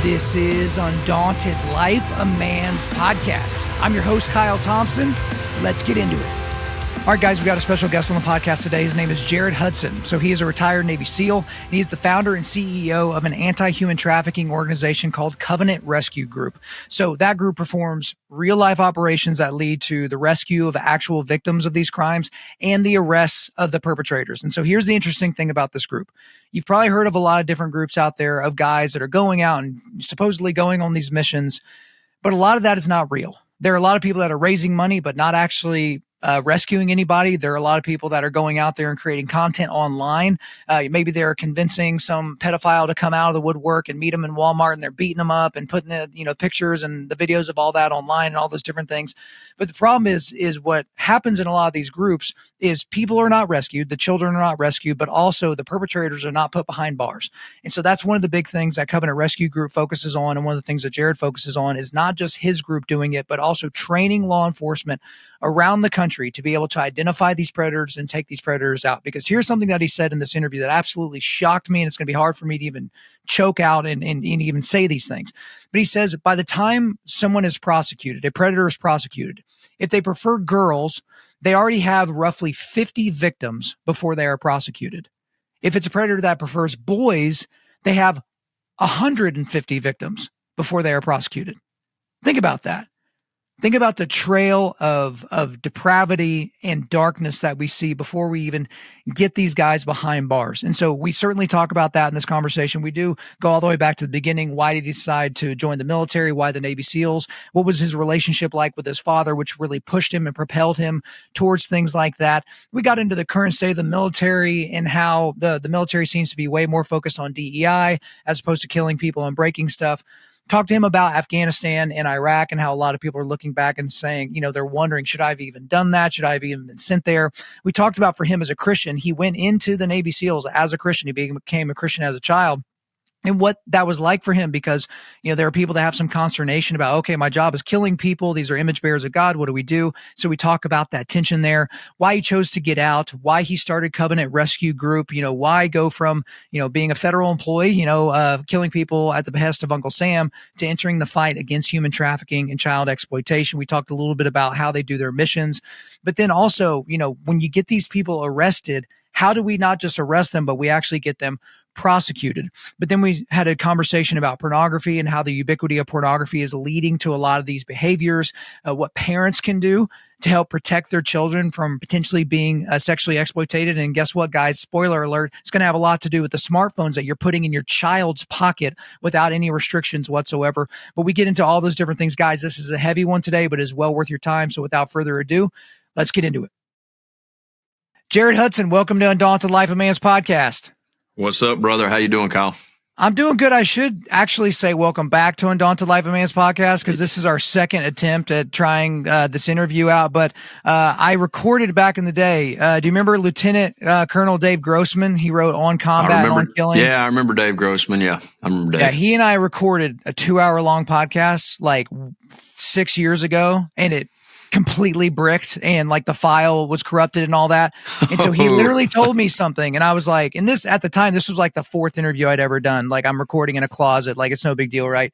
This is Undaunted.Life, a man's podcast. I'm your host, Kyle Thompson. Let's get into it. All right, guys, we got a special guest on the podcast today. His name is Jared Hudson. So he is a retired Navy SEAL, and he's the founder and CEO of an anti-human trafficking organization called Covenant Rescue Group. So that group performs real-life operations that lead to the rescue of actual victims of these crimes and the arrests of the perpetrators. And so here's the interesting thing about this group. You've probably heard of a lot of different groups out there of guys that are going out and supposedly going on these missions, but a lot of that is not real. There are a lot of people that are raising money, but not actually rescuing anybody. There are a lot of people that are going out there and creating content online. Maybe they're convincing some pedophile to come out of the woodwork and meet them in Walmart, and they're beating them up and putting the pictures and the videos of all that online and all those different things. But the problem is what happens in a lot of these groups is people are not rescued, the children are not rescued, but also the perpetrators are not put behind bars. And so that's one of the big things that Covenant Rescue Group focuses on, and one of the things that Jared focuses on is not just his group doing it, but also training law enforcement around the country to be able to identify these predators and take these predators out. Because here's something that he said in this interview that absolutely shocked me, and it's going to be hard for me to even choke out and even say these things. But he says by the time someone is prosecuted, a predator is prosecuted, if they prefer girls, they already have roughly 50 victims before they are prosecuted. If it's a predator that prefers boys, they have 150 victims before they are prosecuted. Think about that. Think about the trail of depravity and darkness that we see before we even get these guys behind bars. And so we certainly talk about that in this conversation. We do go all the way back to the beginning. Why did he decide to join the military? Why the Navy SEALs? What was his relationship like with his father, which really pushed him and propelled him towards things like that? We got into the current state of the military and how the military seems to be way more focused on DEI as opposed to killing people and breaking stuff. Talked to him about Afghanistan and Iraq and how a lot of people are looking back and saying, they're wondering, should I have even done that? Should I have even been sent there? We talked about for him as a Christian, he went into the Navy SEALs as a Christian. He became a Christian as a child. And what that was like for him, because, there are people that have some consternation about, okay, my job is killing people. These are image bearers of God. What do we do? So we talk about that tension there, why he chose to get out, why he started Covenant Rescue Group, why go from, being a federal employee, killing people at the behest of Uncle Sam to entering the fight against human trafficking and child exploitation. We talked a little bit about how they do their missions, but then also, when you get these people arrested, how do we not just arrest them, but we actually get them prosecuted? But then we had a conversation about pornography and how the ubiquity of pornography is leading to a lot of these behaviors, what parents can do to help protect their children from potentially being sexually exploited. And guess what, guys? Spoiler alert, it's going to have a lot to do with the smartphones that you're putting in your child's pocket without any restrictions whatsoever. But we get into all those different things. Guys, this is a heavy one today, but is well worth your time. So without further ado, let's get into it. Jared Hudson, welcome to Undaunted.Life, a man's podcast. What's up, brother? How you doing, Kyle? I'm doing good. I should actually say welcome back to Undaunted.Life, a man's podcast, because this is our second attempt at trying this interview out. But I recorded back in the day. Do you remember Lieutenant Colonel Dave Grossman? He wrote On Combat and On Killing. Yeah, I remember Dave Grossman. Yeah, I remember Dave. Yeah, he and I recorded a 2-hour-long podcast like 6 years ago, and it completely bricked, and like the file was corrupted and all that. And so he literally told me something, and I was like, and this at the time, this was like the 4th interview I'd ever done. Like, I'm recording in a closet, like it's no big deal, right?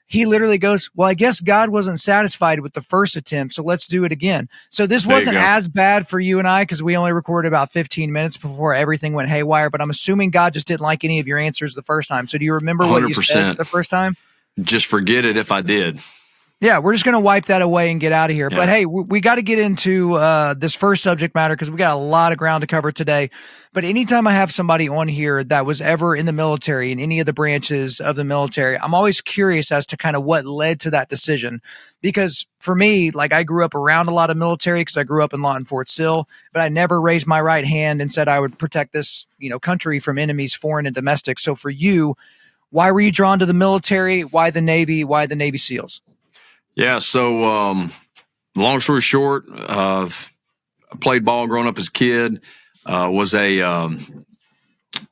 He literally goes, well, I guess God wasn't satisfied with the first attempt, so let's do it again. So this wasn't as bad for you and I, because we only recorded about 15 minutes before everything went haywire, but I'm assuming God just didn't like any of your answers the first time. So do you remember 100%. What you said the first time? Just forget it if I did. Yeah, we're just going to wipe that away and get out of here. Yeah. But hey, we got to get into this first subject matter because we got a lot of ground to cover today. But anytime I have somebody on here that was ever in the military, in any of the branches of the military, I'm always curious as to kind of what led to that decision. Because for me, like, I grew up around a lot of military because I grew up in Lawton, Fort Sill, but I never raised my right hand and said I would protect this, country from enemies, foreign and domestic. So for you, why were you drawn to the military? Why the Navy? Why the Navy SEALs? Yeah, so long story short, I played ball growing up as a kid, was a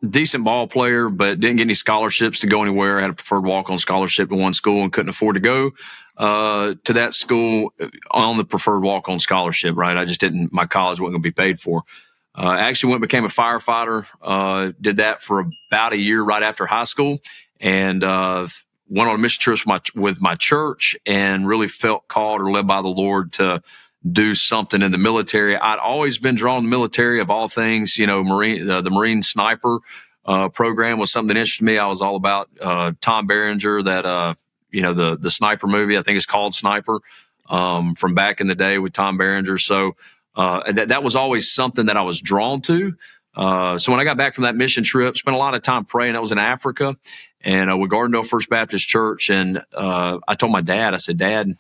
decent ball player, but didn't get any scholarships to go anywhere. I had a preferred walk-on scholarship to one school and couldn't afford to go to that school on the preferred walk-on scholarship, right? I just didn't, my college wasn't going to be paid for. I actually went and became a firefighter, did that for about a year right after high school, and went on mission trips with my church and really felt called or led by the Lord to do something in the military. I'd always been drawn to the military of all things. The Marine sniper program was something that interested me. I was all about Tom Berenger, that the sniper movie. I think it's called Sniper, from back in the day with Tom Berenger. So that was always something that I was drawn to. So when I got back from that mission trip, spent a lot of time praying. I was in Africa and with Gardendale First Baptist Church. And I told my dad, I said, Dad,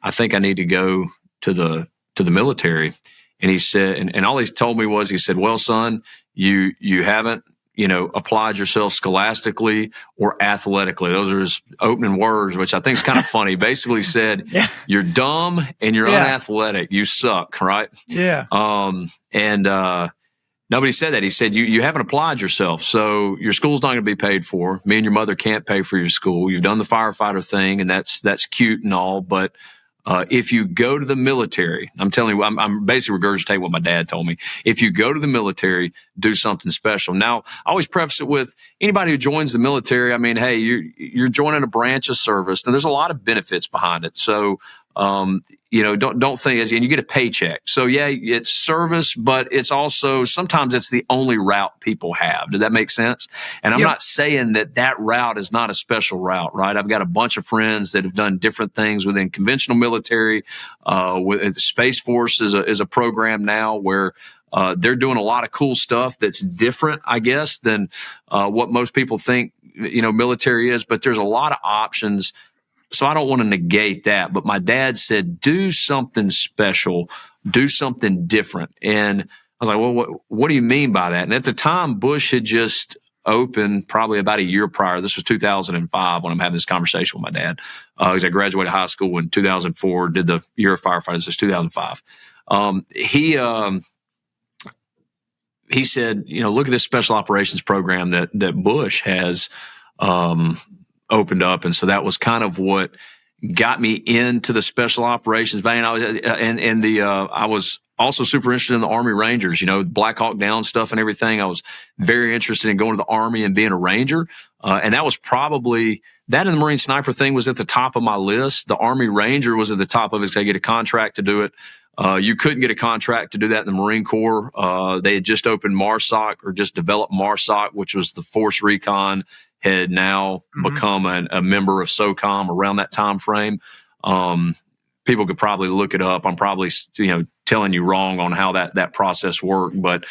I think I need to go to the military. And he said, and all he told me was, he said, well, son, you haven't, applied yourself scholastically or athletically. Those are his opening words, which I think is kind of funny. Basically said, you're dumb and you're unathletic. You suck. Right. Yeah. Nobody said that. He said, you haven't applied yourself. So your school's not going to be paid for. Me and your mother can't pay for your school. You've done the firefighter thing, and that's cute and all. But if you go to the military, I'm telling you, I'm basically regurgitating what my dad told me. If you go to the military, do something special. Now, I always preface it with anybody who joins the military. I mean, hey, you're joining a branch of service, and there's a lot of benefits behind it. So, don't think, and you get a paycheck. So yeah, it's service, but it's also, sometimes it's the only route people have. Does that make sense? And I'm not saying that route is not a special route, right? I've got a bunch of friends that have done different things within conventional military. With Space Force is a program now where they're doing a lot of cool stuff that's different, I guess, than what most people think, military is, but there's a lot of options. So I don't want to negate that, but my dad said, do something special, do something different. And I was like, well, what do you mean by that? And at the time, Bush had just opened probably about a year prior. This was 2005 when I'm having this conversation with my dad. Because I graduated high school in 2004, did the year of firefighters. This was 2005. He said, look at this special operations program that Bush has opened up. And so that was kind of what got me into the special operations vein. I was also super interested in the Army Rangers, Black Hawk Down stuff and everything. I was very interested in going to the Army and being a Ranger. And that was probably, that and the Marine Sniper thing was at the top of my list. The Army Ranger was at the top of it because I get a contract to do it. You couldn't get a contract to do that in the Marine Corps. They had just opened MARSOC, or just developed MARSOC, which was the Force Recon, had now become a member of SOCOM around that time frame. People could probably look it up. I'm probably telling you wrong on how that process worked, but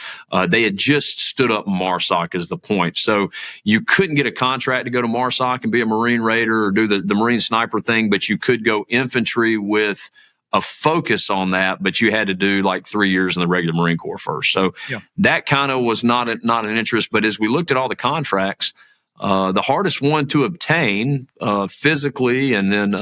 they had just stood up MARSOC is the point. So you couldn't get a contract to go to MARSOC and be a Marine Raider or do the Marine Sniper thing, but you could go infantry with a focus on that, but you had to do like 3 years in the regular Marine Corps first. So that kind of was not an interest. But as we looked at all the contracts, the hardest one to obtain physically and then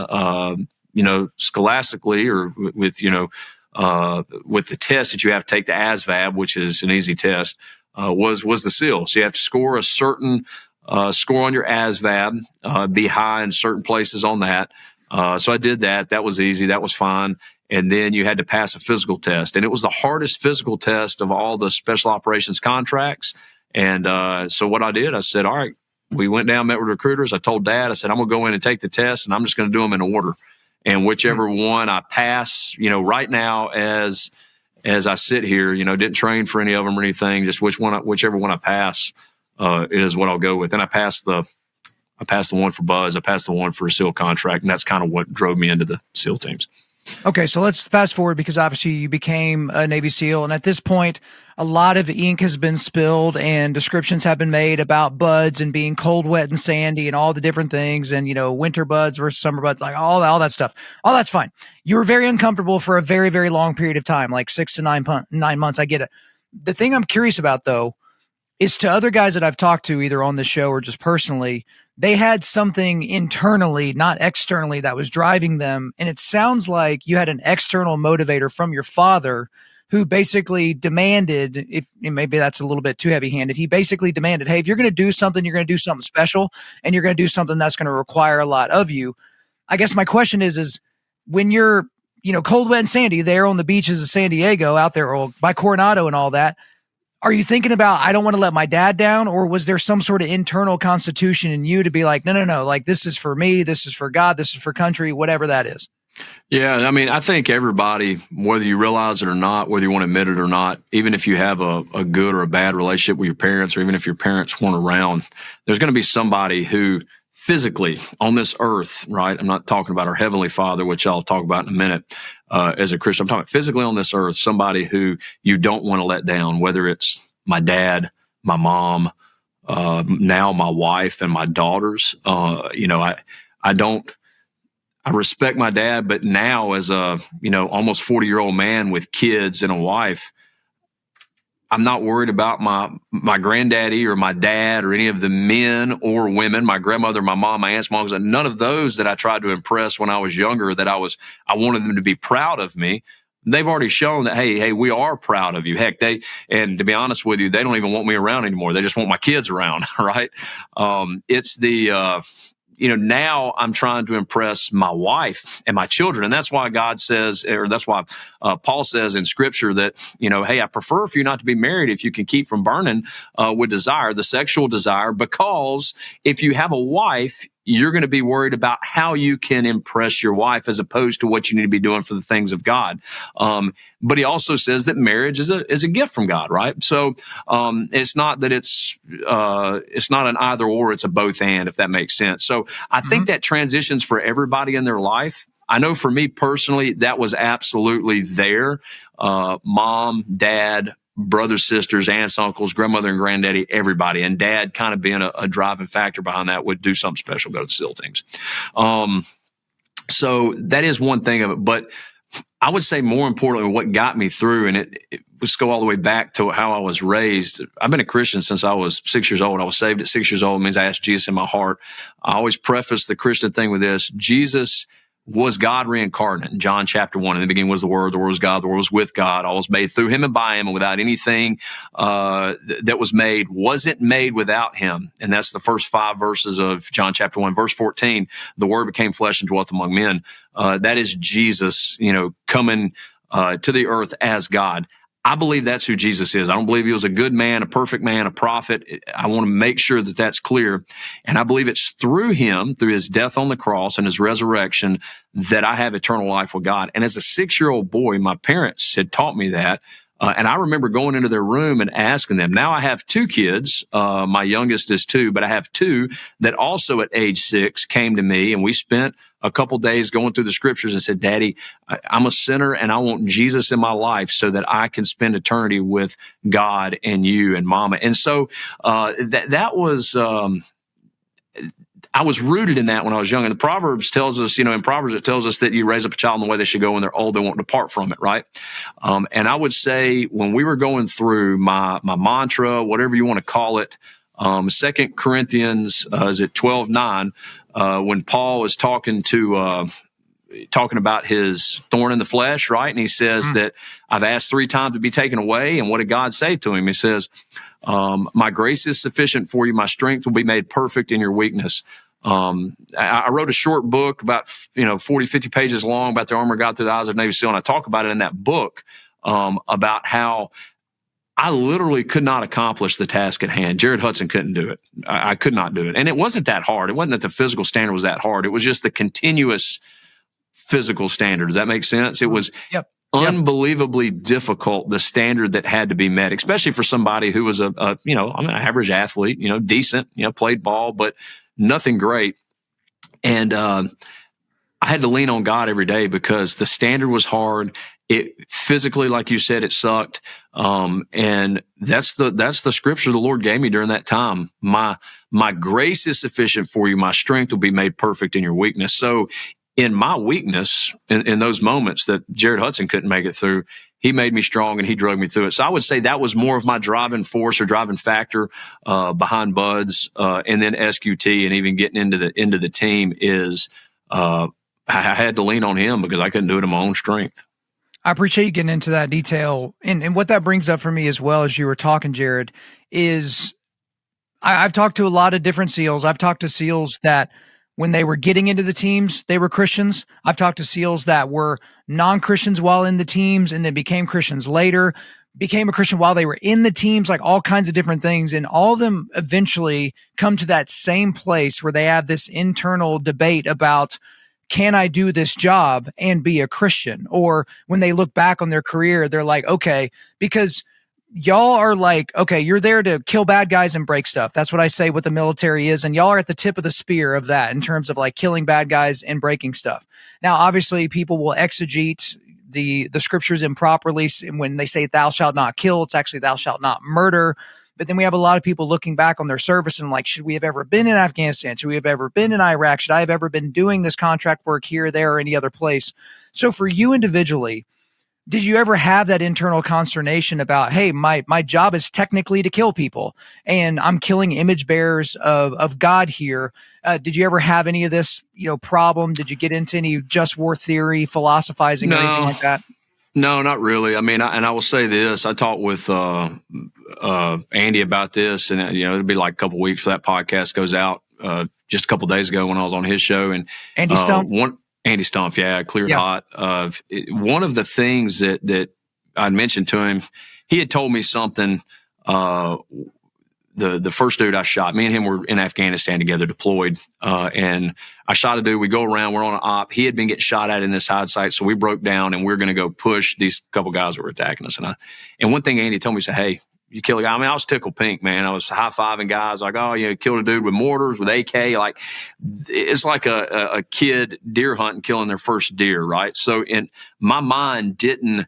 scholastically, or with the test that you have to take, the ASVAB, which is an easy test, was the SEAL. So you have to score a certain score on your ASVAB, be high in certain places on that. So I did that. That was easy. That was fine. And then you had to pass a physical test. And it was the hardest physical test of all the special operations contracts. And so what I did, I said, all right, we went down, met with recruiters. I told Dad, I said, I'm going to go in and take the test, and I'm just going to do them in order. And whichever one I pass, right now as I sit here, didn't train for any of them or anything, just whichever one I pass is what I'll go with. And I passed the one for Buzz. I passed the one for a SEAL contract, and that's kind of what drove me into the SEAL teams. Okay, so let's fast forward, because obviously you became a Navy SEAL, and at this point, a lot of ink has been spilled and descriptions have been made about buds and being cold, wet, and sandy and all the different things, and, winter buds versus summer buds, like all that stuff. All that's fine. You were very uncomfortable for a very, very long period of time, like 6 to 9 months. I get it. The thing I'm curious about, though, is to other guys that I've talked to, either on the show or just personally, they had something internally, not externally, that was driving them. And it sounds like you had an external motivator from your father who basically demanded, if maybe that's a little bit too heavy-handed, he basically demanded, hey, if you're going to do something, you're going to do something special, and you're going to do something that's going to require a lot of you. I guess my question is when you're, cold, wet, and sandy there on the beaches of San Diego out there, or by Coronado and all that, Are you thinking about, I don't want to let my dad down, or was there some sort of internal constitution in you to be like, no, like this is for me, this is for God, this is for country, whatever that is? Yeah, I mean, I think everybody, whether you realize it or not, whether you want to admit it or not, even if you have a good or a bad relationship with your parents, or even if your parents weren't around, there's going to be somebody who physically on this earth, right? I'm not talking about our Heavenly Father, which I'll talk about in a minute as a Christian. I'm talking about physically on this earth, somebody who you don't want to let down, whether it's my dad, my mom, now my wife and my daughters. I respect my dad, but now as a, almost 40-year-old man with kids and a wife, I'm not worried about my granddaddy or my dad or any of the men or women, my grandmother, my mom, my aunts, my uncles, none of those that I tried to impress when I was younger, that I wanted them to be proud of me. They've already shown that, hey, we are proud of you. Heck, and to be honest with you, they don't even want me around anymore. They just want my kids around, right? It's the, now I'm trying to impress my wife and my children. And that's why God says, or that's why Paul says in scripture that, hey, I prefer for you not to be married if you can keep from burning with desire, the sexual desire, because if you have a wife, you're going to be worried about how you can impress your wife as opposed to what you need to be doing for the things of God. But he also says that marriage is a gift from God, right? So it's not that it's not an either or, it's a both and, if that makes sense. So I think that transitions for everybody in their life. I know for me personally, that was absolutely there. Mom, dad, brothers, sisters, aunts, uncles, grandmother and granddaddy, everybody. And dad kind of being a driving factor behind that, would do something special, go to the SEAL teams. So that is one thing of it. But I would say more importantly, what got me through, and let's go all the way back to how I was raised. I've been a Christian since I was 6 years old. I was saved at 6 years old. It means I asked Jesus in my heart. I always preface the Christian thing with this: Jesus was God reincarnate. In John chapter 1, in the beginning was the Word was God, the Word was with God, all was made through him and by him, and without anything that was made wasn't made without him. And that's the first 5 verses of John chapter 1. Verse 14, the Word became flesh and dwelt among men. That is Jesus, coming to the earth as God. I believe that's who Jesus is. I don't believe he was a good man, a perfect man, a prophet. I want to make sure that that's clear. And I believe it's through him, through his death on the cross and his resurrection, that I have eternal life with God. And as a 6-year-old boy, my parents had taught me that. And I remember going into their room and asking them. Now I have 2 kids. My youngest is 2, but I have 2 that also at age 6 came to me, and we spent a couple days going through the scriptures and said, Daddy, I'm a sinner and I want Jesus in my life so that I can spend eternity with God and you and Mama. And so that was... I was rooted in that when I was young. And the Proverbs tells us, in Proverbs, it tells us that you raise up a child in the way they should go. When they're old, they won't depart from it, right? And I would say when we were going through my mantra, whatever you want to call it, 2 Corinthians, is it 12:9, when Paul is talking about his thorn in the flesh, right? And he says that I've asked 3 times to be taken away. And what did God say to him? He says, my grace is sufficient for you. My strength will be made perfect in your weakness. I wrote a short book about 40, 50 pages long about the armor of God through the eyes of Navy SEAL. And I talk about it in that book about how I literally could not accomplish the task at hand. Jared Hudson couldn't do it. I could not do it. And it wasn't that hard. It wasn't that the physical standard was that hard. It was just the continuous physical standard. Does that make sense? It was unbelievably difficult, the standard that had to be met, especially for somebody who was I'm an average athlete, decent, played ball, but nothing great. And I had to lean on God every day because the standard was hard. It physically, like you said, it sucked. And that's the scripture the Lord gave me during that time. My grace is sufficient for you. My strength will be made perfect in your weakness. So in my weakness, in those moments that Jared Hudson couldn't make it through, he made me strong and he drug me through it. So I would say that was more of my driving force or driving factor behind Buds, and then SQT, and even getting into the team is I had to lean on him because I couldn't do it in my own strength. I appreciate you getting into that detail. And what that brings up for me as well as you were talking, Jared, is I've talked to a lot of different SEALs. I've talked to SEALs that when they were getting into the teams, they were Christians. I've talked to SEALs that were non-Christians while in the teams and then became Christians later. became a Christian while they were in the teams, like all kinds of different things. And all of them eventually come to that same place where they have this internal debate about, can I do this job and be a Christian? Or when they look back on their career, they're like, okay, because y'all are like, okay, you're there to kill bad guys and break stuff. That's what I say what the military is. And y'all are at the tip of the spear of that in terms of like killing bad guys and breaking stuff. Now, obviously, people will exegete the scriptures improperly. And when they say thou shalt not kill, it's actually thou shalt not murder. But then we have a lot of people looking back on their service and like, should we have ever been in Afghanistan? Should we have ever been in Iraq? Should I have ever been doing this contract work here, there, or any other place? So for you individually, did you ever have that internal consternation about, hey, my job is technically to kill people and I'm killing image bearers of God here? Did you ever have any of this, problem? Did you get into any just war theory, philosophizing, or anything like that? No, not really. I mean, I will say this. I talked with Andy about this, and it'll be like a couple weeks before that podcast goes out. Just a couple days ago when I was on his show, and Andy Stump. Andy Stumpf, cleared hot. One of the things that I'd mentioned to him, he had told me something. The first dude I shot, me and him were in Afghanistan together, deployed, and I shot a dude. We go around, we're on an op. He had been getting shot at in this hide site, so we broke down and we're going to go push these couple guys that were attacking us. And one thing Andy told me, he said, "Hey, you kill a guy." I mean, I was tickled pink, man. I was high-fiving guys like, "Oh, killed a dude with mortars, with AK." Like, it's like a kid deer hunting, killing their first deer, right? So in my mind didn't,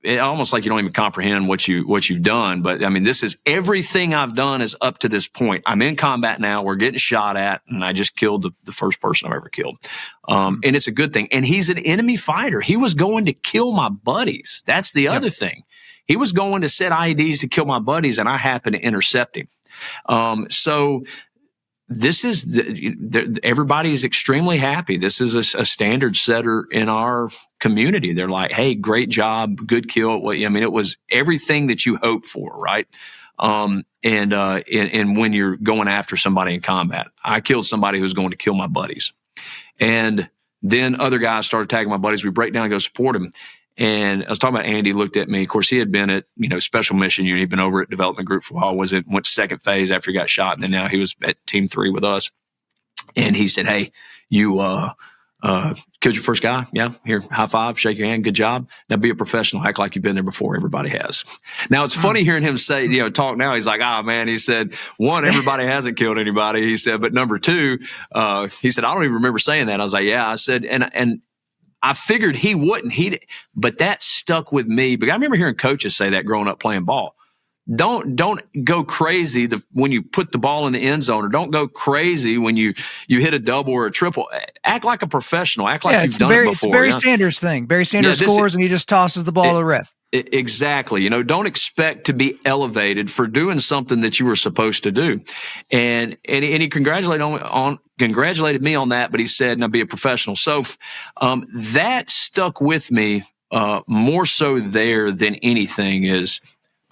it almost like you don't even comprehend what you've done. But I mean, this is everything I've done is up to this point. I'm in combat now. We're getting shot at, and I just killed the first person I've ever killed. And it's a good thing. And he's an enemy fighter. He was going to kill my buddies. That's the other thing. He was going to set IEDs to kill my buddies, and I happened to intercept him. So this is everybody is extremely happy. This is a standard setter in our community. They're like, "Hey, great job, good kill." Well, I mean, it was everything that you hope for, right? And when you're going after somebody in combat, I killed somebody who was going to kill my buddies, and then other guys started tagging my buddies. We break down and go support them. And I was talking about Andy, looked at me. Of course, he had been at, special mission unit. He'd been over at development group for a while. Went to second phase after he got shot. And then now he was at team 3 with us. And he said, "Hey, you killed your first guy. Yeah. Here, high five, shake your hand. Good job. Now be a professional. Act like you've been there before. Everybody has." Now it's funny hearing him say, talk now. He's like, man, he said, one, everybody hasn't killed anybody. He said, but number 2, he said, I don't even remember saying that. I was like, yeah, I said, and I figured he wouldn't. But that stuck with me. But I remember hearing coaches say that growing up playing ball. Don't go crazy when you put the ball in the end zone, or don't go crazy when you hit a double or a triple. Act like a professional. Act like you've done it before. It's Barry Sanders thing. Barry Sanders scores and he just tosses the ball to the ref. Exactly. Don't expect to be elevated for doing something that you were supposed to do. And he congratulated me on that, but he said, "Now be a professional." So that stuck with me more so there than anything is,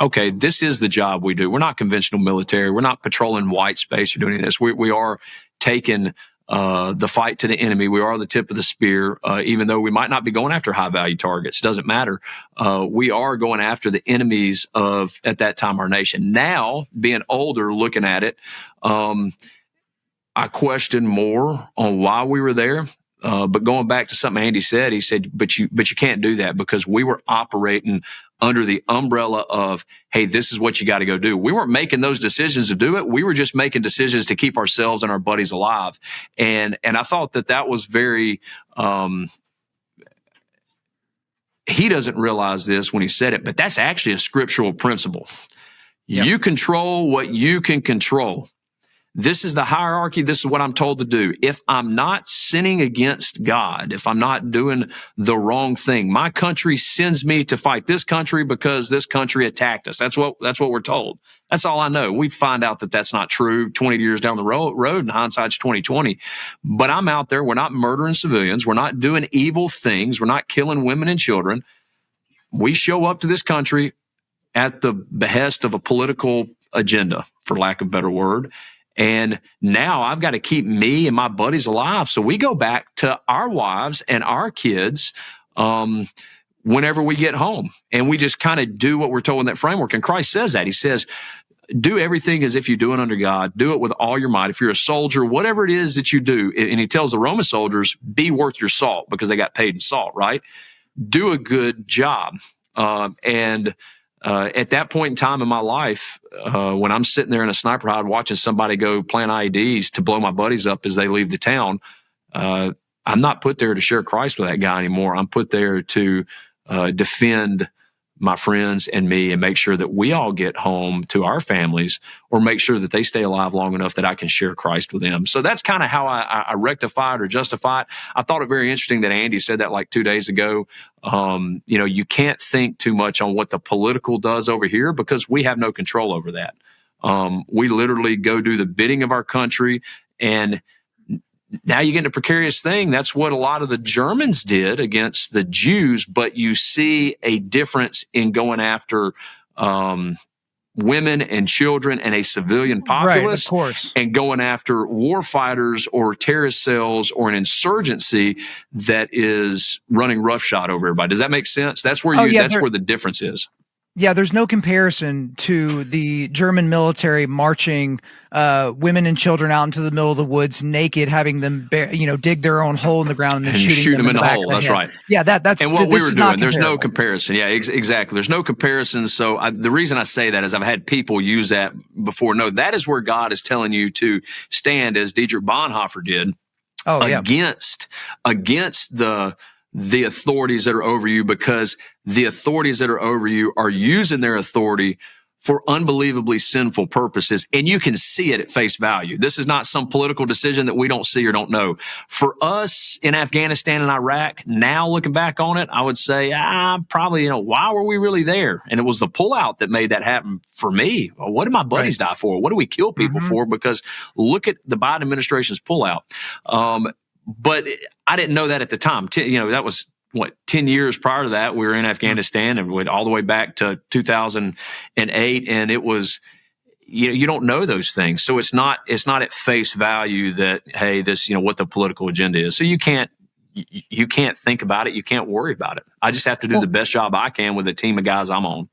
okay, this is the job we do. We're not conventional military. We're not patrolling white space or doing this. We are taking the fight to the enemy. We are the tip of the spear, even though we might not be going after high-value targets. Doesn't matter. We are going after the enemies of, at that time, our nation. Now, being older, looking at it, I question more on why we were there. But going back to something Andy said, he said, but you can't do that, because we were operating under the umbrella of, hey, this is what you got to go do. We weren't making those decisions to do it. We were just making decisions to keep ourselves and our buddies alive. And I thought that was very, he doesn't realize this when he said it, but that's actually a scriptural principle. Yep. You control what you can control. This is the hierarchy. This is what I'm told to do. If I'm not sinning against God, if I'm not doing the wrong thing, my country sends me to fight this country because this country attacked us. That's what we're told. That's all I know. We find out that that's not true 20 years down the road, and hindsight's 2020. But I'm out there. We're not murdering civilians. We're not doing evil things. We're not killing women and children. We show up to this country at the behest of a political agenda, for lack of a better word. And now I've got to keep me and my buddies alive. So we go back to our wives and our kids. whenever we get home. And we just kind of do what we're told in that framework. And Christ says that. He says, do everything as if you do it under God. Do it with all your might. If you're a soldier, whatever it is that you do, and he tells the Roman soldiers, be worth your salt, because they got paid in salt, right? Do a good job. At that point in time in my life, when I'm sitting there in a sniper hide watching somebody go plant IEDs to blow my buddies up as they leave the town, I'm not put there to share Christ with that guy anymore. I'm put there to defend my friends and me and make sure that we all get home to our families, or make sure that they stay alive long enough that I can share Christ with them. So that's kind of how I rectify it or justify it. I thought it very interesting that Andy said that like 2 days ago. You can't think too much on what the political does over here, because we have no control over that. We literally go do the bidding of our country, and now you get into a precarious thing. That's what a lot of the Germans did against the Jews, but you see a difference in going after women and children and a civilian populace, right, of course, and going after war fighters or terrorist cells or an insurgency that is running roughshod over everybody. Does that make sense? That's where where the difference is. Yeah, there's no comparison to the German military marching women and children out into the middle of the woods naked, having them dig their own hole in the ground and then shooting them in the back of the head. Right. Yeah, that's and what we were doing. There's no comparison. Yeah, exactly. There's no comparison. So the reason I say that is I've had people use that before. No, that is where God is telling you to stand, as Dietrich Bonhoeffer did, against the authorities that are over you, because the authorities that are over you are using their authority for unbelievably sinful purposes. And you can see it at face value. This is not some political decision that we don't see or don't know. For us in Afghanistan and Iraq, now looking back on it, I would say, probably, why were we really there? And it was the pullout that made that happen for me. Well, what did my buddies die for? What do we kill people for? Because look at the Biden administration's pullout. But I didn't know that at the time. That was 10 years prior to that. We were in Afghanistan and went all the way back to 2008. And it was, you don't know those things. So it's not at face value that, hey, this, what the political agenda is. So you can't think about it. You can't worry about it. I just have to do the best job I can with the team of guys I'm on.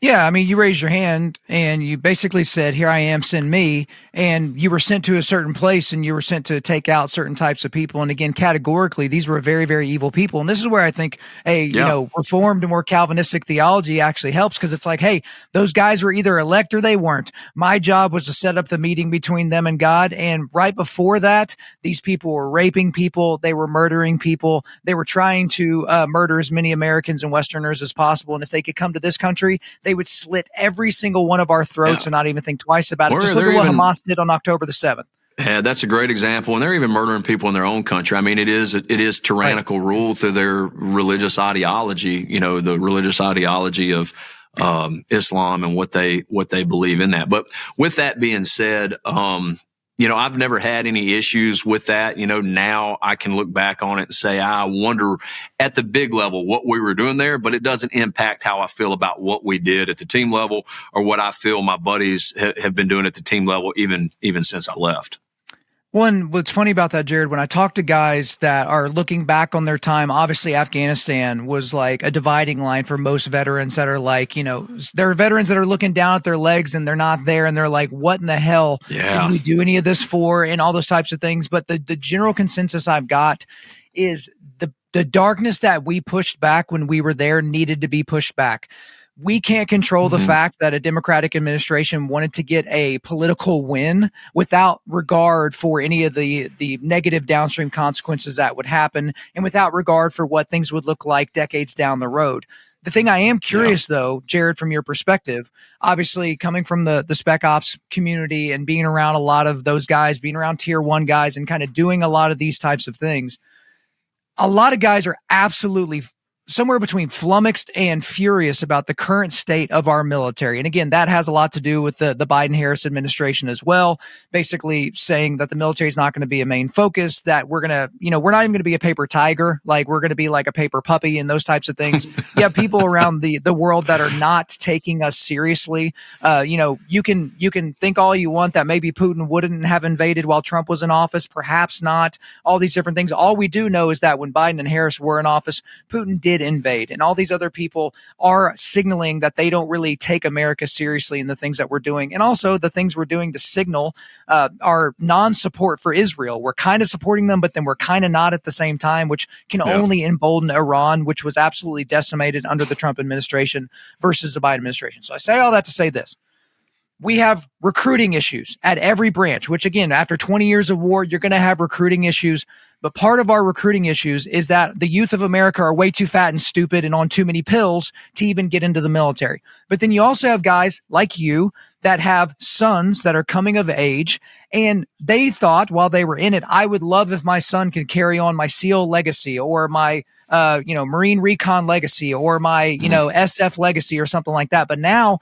Yeah, I mean, you raised your hand and you basically said, here I am, send me. And you were sent to a certain place and you were sent to take out certain types of people. And again, categorically, these were very, very evil people. And this is where I think reformed and more Calvinistic theology actually helps, because it's like, hey, those guys were either elect or they weren't. My job was to set up the meeting between them and God. And right before that, these people were raping people. They were murdering people. They were trying to murder as many Americans and Westerners as possible. And if they could come to this country, they would slit every single one of our throats and not even think twice about it. Just look at what Hamas did on October the 7th. Yeah, that's a great example. And they're even murdering people in their own country. I mean, it is tyrannical rule through their religious ideology, the religious ideology of Islam and what they believe in that. But with that being said, I've never had any issues with that. Now I can look back on it and say, I wonder at the big level what we were doing there, but it doesn't impact how I feel about what we did at the team level or what I feel my buddies have been doing at the team level, even since I left. What's funny about that, Jared, when I talk to guys that are looking back on their time, obviously Afghanistan was like a dividing line for most veterans that are like, there are veterans that are looking down at their legs and they're not there. And they're like, what in the hell did we do any of this for? And all those types of things. But the general consensus I've got is the darkness that we pushed back when we were there needed to be pushed back. We can't control the fact that a Democratic administration wanted to get a political win without regard for any of the negative downstream consequences that would happen, and without regard for what things would look like decades down the road. The thing I am curious, though, Jared, from your perspective, obviously coming from the Spec Ops community and being around a lot of those guys, being around Tier 1 guys and kind of doing a lot of these types of things, a lot of guys are absolutely somewhere between flummoxed and furious about the current state of our military. And again, that has a lot to do with the Biden-Harris administration as well, basically saying that the military is not going to be a main focus, that we're going to, we're not even going to be a paper tiger, like we're going to be like a paper puppy and those types of things. You have people around the world that are not taking us seriously. You can think all you want that maybe Putin wouldn't have invaded while Trump was in office, perhaps not, all these different things. All we do know is that when Biden and Harris were in office, Putin did invade. And all these other people are signaling that they don't really take America seriously in the things that we're doing. And also the things we're doing to signal our non-support for Israel. We're kind of supporting them, but then we're kind of not at the same time, which can only embolden Iran, which was absolutely decimated under the Trump administration versus the Biden administration. So I say all that to say this. We have recruiting issues at every branch, which again, after 20 years of war, you're going to have recruiting issues. But part of our recruiting issues is that the youth of America are way too fat and stupid and on too many pills to even get into the military. But then you also have guys like you that have sons that are coming of age, and they thought while they were in it, I would love if my son could carry on my SEAL legacy or my Marine Recon legacy or my SF legacy or something like that. But now,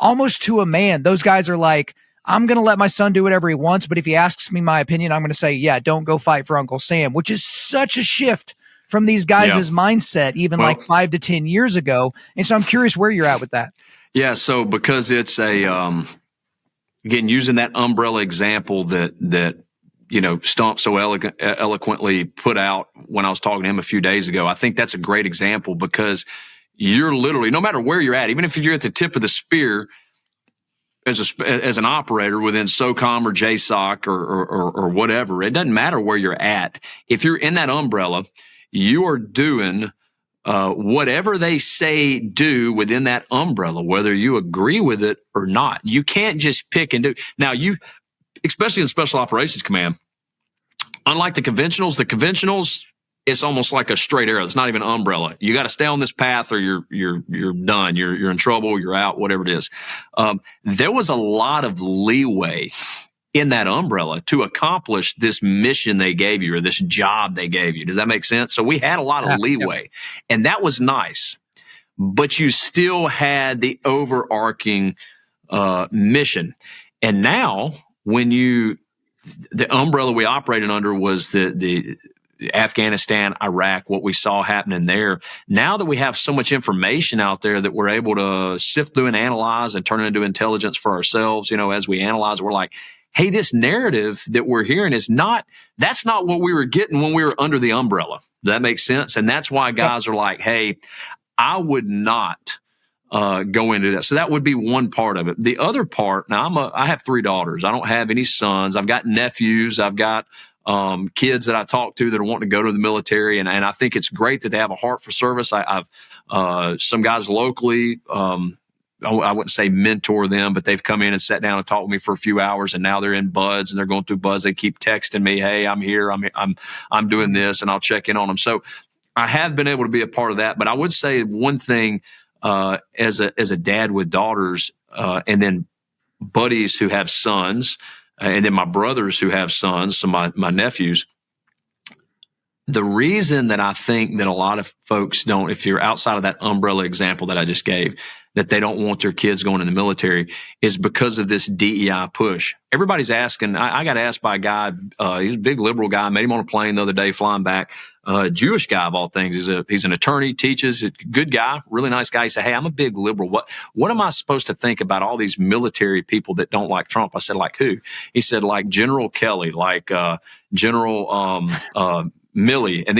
almost to a man, those guys are like, I'm going to let my son do whatever he wants, but if he asks me my opinion, I'm going to say, yeah, don't go fight for Uncle Sam, which is such a shift from these guys' mindset, even like 5 to 10 years ago. And so I'm curious where you're at with that. Yeah, so because it's again, using that umbrella example that Stump so eloquently put out when I was talking to him a few days ago, I think that's a great example because you're literally, no matter where you're at, even if you're at the tip of the spear as an operator within SOCOM or JSOC or whatever, it doesn't matter where you're at. If you're in that umbrella, you are doing whatever they say do within that umbrella, whether you agree with it or not. You can't just pick and do. Now, especially in Special Operations Command, unlike the conventionals, it's almost like a straight arrow. It's not even an umbrella. You got to stay on this path or you're done. You're in trouble. You're out, whatever it is. There was a lot of leeway in that umbrella to accomplish this mission they gave you or this job they gave you. Does that make sense? So we had a lot of leeway, and that was nice. But you still had the overarching mission. And now, when the umbrella we operated under was the Afghanistan, Iraq, what we saw happening there. Now that we have so much information out there that we're able to sift through and analyze and turn it into intelligence for ourselves, as we analyze, we're like, hey, this narrative that we're hearing that's not what we were getting when we were under the umbrella. Does that make sense? And that's why guys are like, hey, I would not go into that. So that would be one part of it. The other part, now I have 3 daughters. I don't have any sons. I've got nephews. I've got kids that I talk to that are wanting to go to the military. And I think it's great that they have a heart for service. I've some guys locally, I wouldn't say mentor them, but they've come in and sat down and talked with me for a few hours, and now they're in buds and they're going through buds. They keep texting me, hey, I'm here. I'm doing this, and I'll check in on them. So I have been able to be a part of that. But I would say one thing, as a dad with daughters, and then buddies who have sons, and then my brothers who have sons, so my nephews, the reason that I think that a lot of folks don't, if you're outside of that umbrella example that I just gave, that they don't want their kids going in the military is because of this DEI push. Everybody's asking. I got asked by a guy, he's a big liberal guy, met him on a plane the other day flying back, Jewish guy of all things. He's an attorney, teaches, a good guy, really nice guy. He said, hey, I'm a big liberal. What am I supposed to think about all these military people that don't like Trump? I said, like who? He said, like General Kelly, like General Milley. And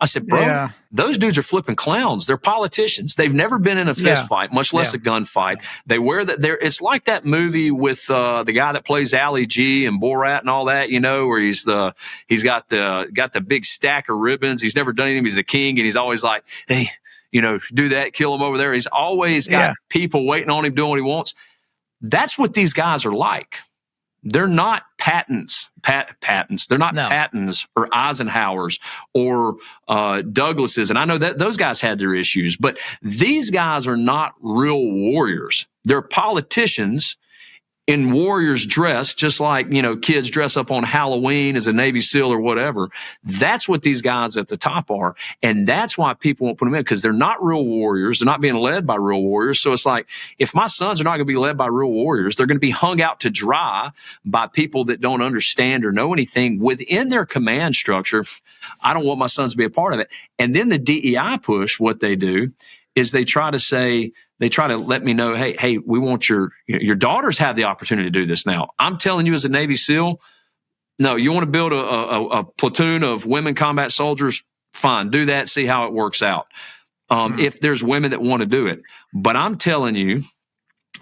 I said, bro, those dudes are flipping clowns. They're politicians. They've never been in a fist fight, much less a gunfight. They wear that. It's like that movie with the guy that plays Ali G and Borat and all that, where he's got the big stack of ribbons. He's never done anything. He's the king, and he's always like, hey, do that, kill him over there. He's always got people waiting on him doing what he wants. That's what these guys are like. They're not patents. They're not Pattons or Eisenhowers or Douglases. And I know that those guys had their issues, but these guys are not real warriors. They're politicians in warriors dress, just like, kids dress up on Halloween as a Navy SEAL or whatever. That's what these guys at the top are. And that's why people won't put them in, because they're not real warriors. They're not being led by real warriors. So it's like, if my sons are not going to be led by real warriors, they're going to be hung out to dry by people that don't understand or know anything within their command structure. I don't want my sons to be a part of it. And then the DEI push, what they do is they try to let me know, hey, we want your daughters have the opportunity to do this now. I'm telling you as a Navy SEAL, no, you want to build a platoon of women combat soldiers, fine, do that, see how it works out. If there's women that want to do it. But I'm telling you,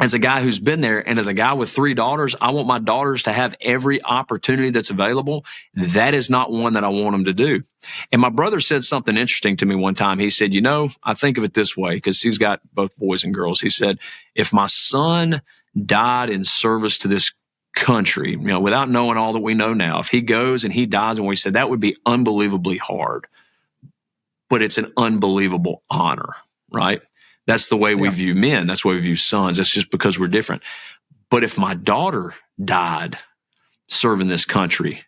as a guy who's been there and as a guy with 3 daughters, I want my daughters to have every opportunity that's available. That is not one that I want them to do. And my brother said something interesting to me one time. He said, I think of it this way, because he's got both boys and girls. He said, if my son died in service to this country, without knowing all that we know now, if he goes and he dies, and we said that would be unbelievably hard, but it's an unbelievable honor, right? That's the way we view men. That's the way we view sons. That's just because we're different. But if my daughter died serving this country,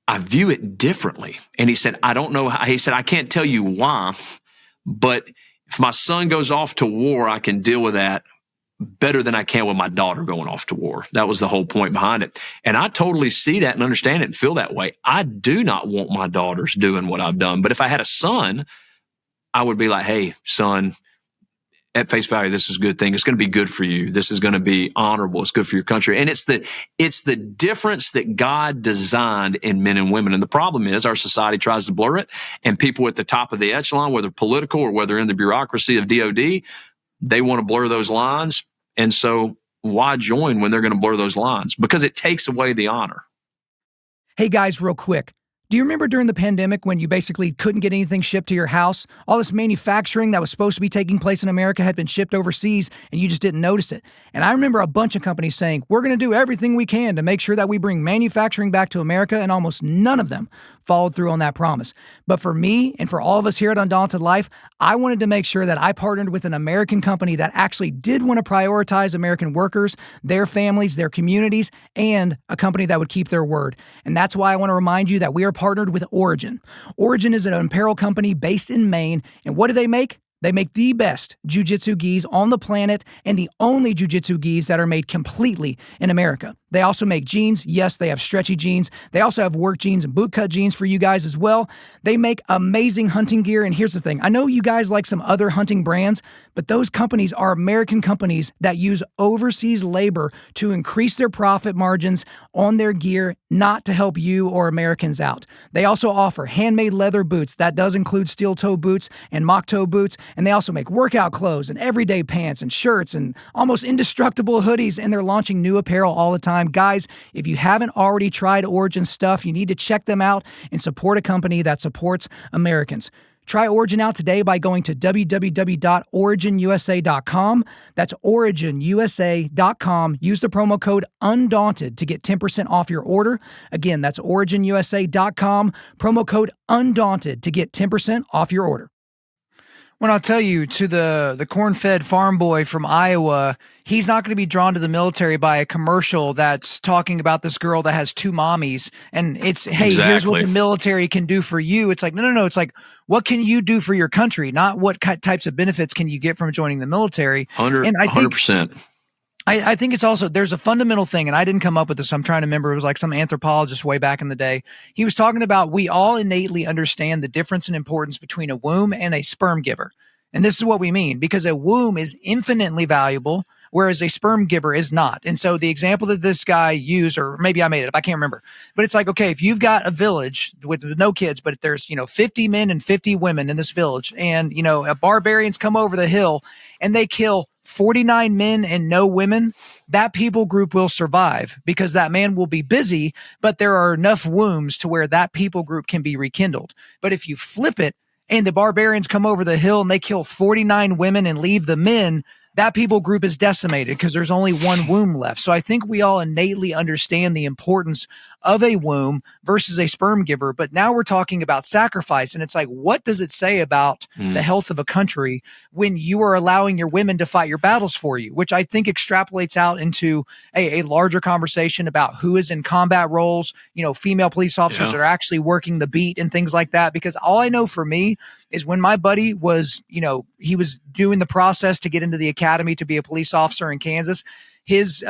I view it differently. And he said, I don't know how. He said, I can't tell you why, but if my son goes off to war, I can deal with that better than I can with my daughter going off to war. That was the whole point behind it. And I totally see that and understand it and feel that way. I do not want my daughters doing what I've done. But if I had a son, I would be like, hey, son, at face value, this is a good thing. It's going to be good for you. This is going to be honorable. It's good for your country. And it's the difference that God designed in men and women. And the problem is our society tries to blur it. And people at the top of the echelon, whether political or whether in the bureaucracy of DOD, they want to blur those lines. And so why join when they're going to blur those lines? Because it takes away the honor. Hey guys, real quick. Do you remember during the pandemic when you basically couldn't get anything shipped to your house? All this manufacturing that was supposed to be taking place in America had been shipped overseas and you just didn't notice it. And I remember a bunch of companies saying, we're going to do everything we can to make sure that we bring manufacturing back to America, and almost none of them followed through on that promise. But for me and for all of us here at Undaunted Life, I wanted to make sure that I partnered with an American company that actually did want to prioritize American workers, their families, their communities, and a company that would keep their word. And that's why I want to remind you that we are partnered with Origin. Origin is an apparel company based in Maine. And what do they make? They make the best jiu-jitsu gis on the planet and the only jiu-jitsu gis that are made completely in America. They also make jeans. Yes, they have stretchy jeans. They also have work jeans and bootcut jeans for you guys as well. They make amazing hunting gear. And here's the thing. I know you guys like some other hunting brands, but those companies are American companies that use overseas labor to increase their profit margins on their gear, not to help you or Americans out. They also offer handmade leather boots. That does include steel toe boots and mock toe boots. And they also make workout clothes and everyday pants and shirts and almost indestructible hoodies. And they're launching new apparel all the time. Guys, if you haven't already tried Origin stuff, you need to check them out and support a company that supports Americans. Try Origin out today by going to www.originusa.com. That's originusa.com. Use the promo code UNDAUNTED to get 10% off your order. Again, that's originusa.com. Promo code UNDAUNTED to get 10% off your order. When I'll tell you, to the corn-fed farm boy from Iowa, he's not going to be drawn to the military by a commercial that's talking about this girl that has 2 mommies. And it's, hey, Exactly. Here's what the military can do for you. It's like, no. It's like, what can you do for your country? Not what types of benefits can you get from joining the military. 100%. I think it's also, there's a fundamental thing, and I didn't come up with this. I'm trying to remember. It was like some anthropologist way back in the day. He was talking about, we all innately understand the difference and importance between a womb and a sperm giver. And this is what we mean, because a womb is infinitely valuable, whereas a sperm giver is not. And so the example that this guy used, or maybe I made it up, I can't remember, but it's like, okay, if you've got a village with no kids, but there's, 50 men and 50 women in this village, and, barbarians come over the hill and they kill 49 men and no women, that people group will survive because that man will be busy, but there are enough wombs to where that people group can be rekindled. But if you flip it and the barbarians come over the hill and they kill 49 women and leave the men, that people group is decimated because there's only one womb left. So I think we all innately understand the importance of a womb versus a sperm giver. But now we're talking about sacrifice. And it's like, what does it say about the health of a country when you are allowing your women to fight your battles for you, which I think extrapolates out into a larger conversation about who is in combat roles, female police officers that are actually working the beat and things like that. Because all I know for me is when my buddy was, he was doing the process to get into the academy to be a police officer in Kansas, his,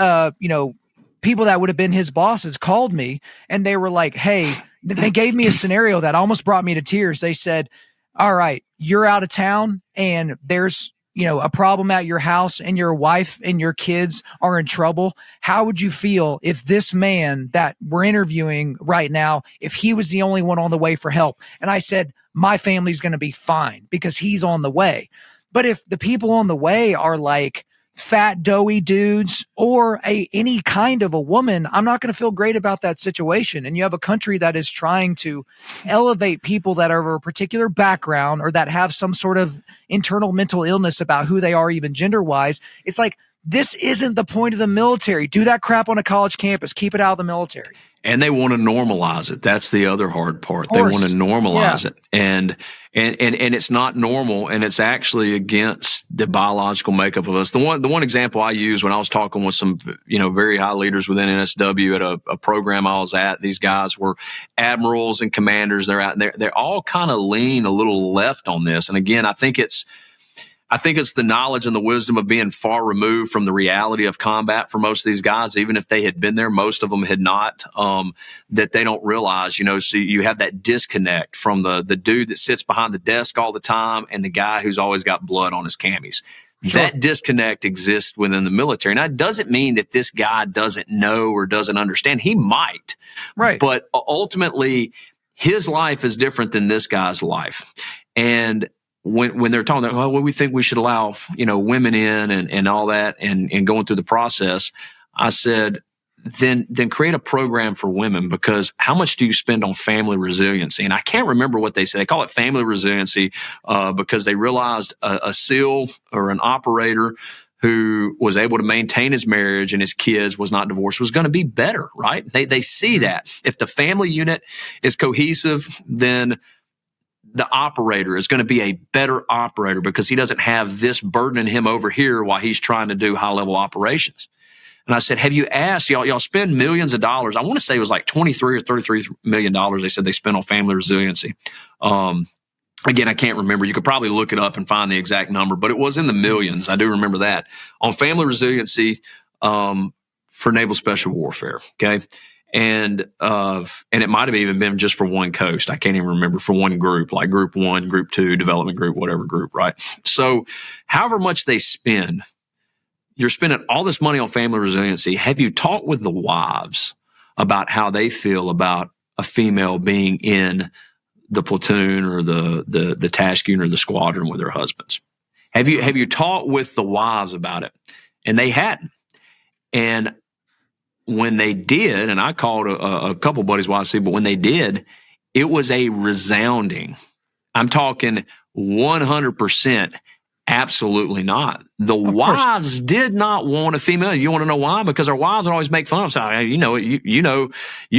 people that would have been his bosses called me and they were like, hey, they gave me a scenario that almost brought me to tears. They said, all right, you're out of town and there's a problem at your house and your wife and your kids are in trouble, how would you feel if this man that we're interviewing right now, if he was the only one on the way for help? And I said, my family's going to be fine because he's on the way. But if the people on the way are like fat, doughy dudes or any kind of a woman, I'm not going to feel great about that situation. And you have a country that is trying to elevate people that are of a particular background or that have some sort of internal mental illness about who they are, even gender wise. It's like, this isn't the point of the military. Do that crap on a college campus. Keep it out of the military. And they want to normalize it. That's the other hard part. They want to normalize it. And it's not normal, and it's actually against the biological makeup of us. The one example I use when I was talking with some, very high leaders within NSW at a program I was at, these guys were admirals and commanders. They're out there. They're all kind of lean a little left on this. And again, I think it's the knowledge and the wisdom of being far removed from the reality of combat for most of these guys, even if they had been there, most of them had not, that they don't realize, so you have that disconnect from the dude that sits behind the desk all the time and the guy who's always got blood on his camis. Sure. That disconnect exists within the military. Now, it doesn't mean that this guy doesn't know or doesn't understand. He might. Right. But ultimately, his life is different than this guy's life. And when they're talking, well, we think we should allow, women in and all that and going through the process, I said, then create a program for women, because how much do you spend on family resiliency? And I can't remember what they say. They call it family resiliency because they realized a SEAL or an operator who was able to maintain his marriage and his kids, was not divorced, was going to be better, right? They see that. If the family unit is cohesive, then the operator is going to be a better operator because he doesn't have this burdening him over here while he's trying to do high-level operations. And I said, have you asked, y'all spend millions of dollars. I want to say it was like $23 or $33 million they said they spent on family resiliency. Again, I can't remember. You could probably look it up and find the exact number, but it was in the millions. I do remember that. On family resiliency for naval special warfare, okay? And it might have even been just for one coast. I can't even remember, for one group, like group 1, group 2, development group, whatever group, right? So however much they spend, you're spending all this money on family resiliency. Have you talked with the wives about how they feel about a female being in the platoon or the task unit or the squadron with their husbands? Have you talked with the wives about it? And they hadn't. And when they did, and I called a couple buddies' wives, but when they did, it was a resounding, I'm talking 100%, absolutely not. The wives did not want a female. You want to know why? Because our wives would always make fun of us. You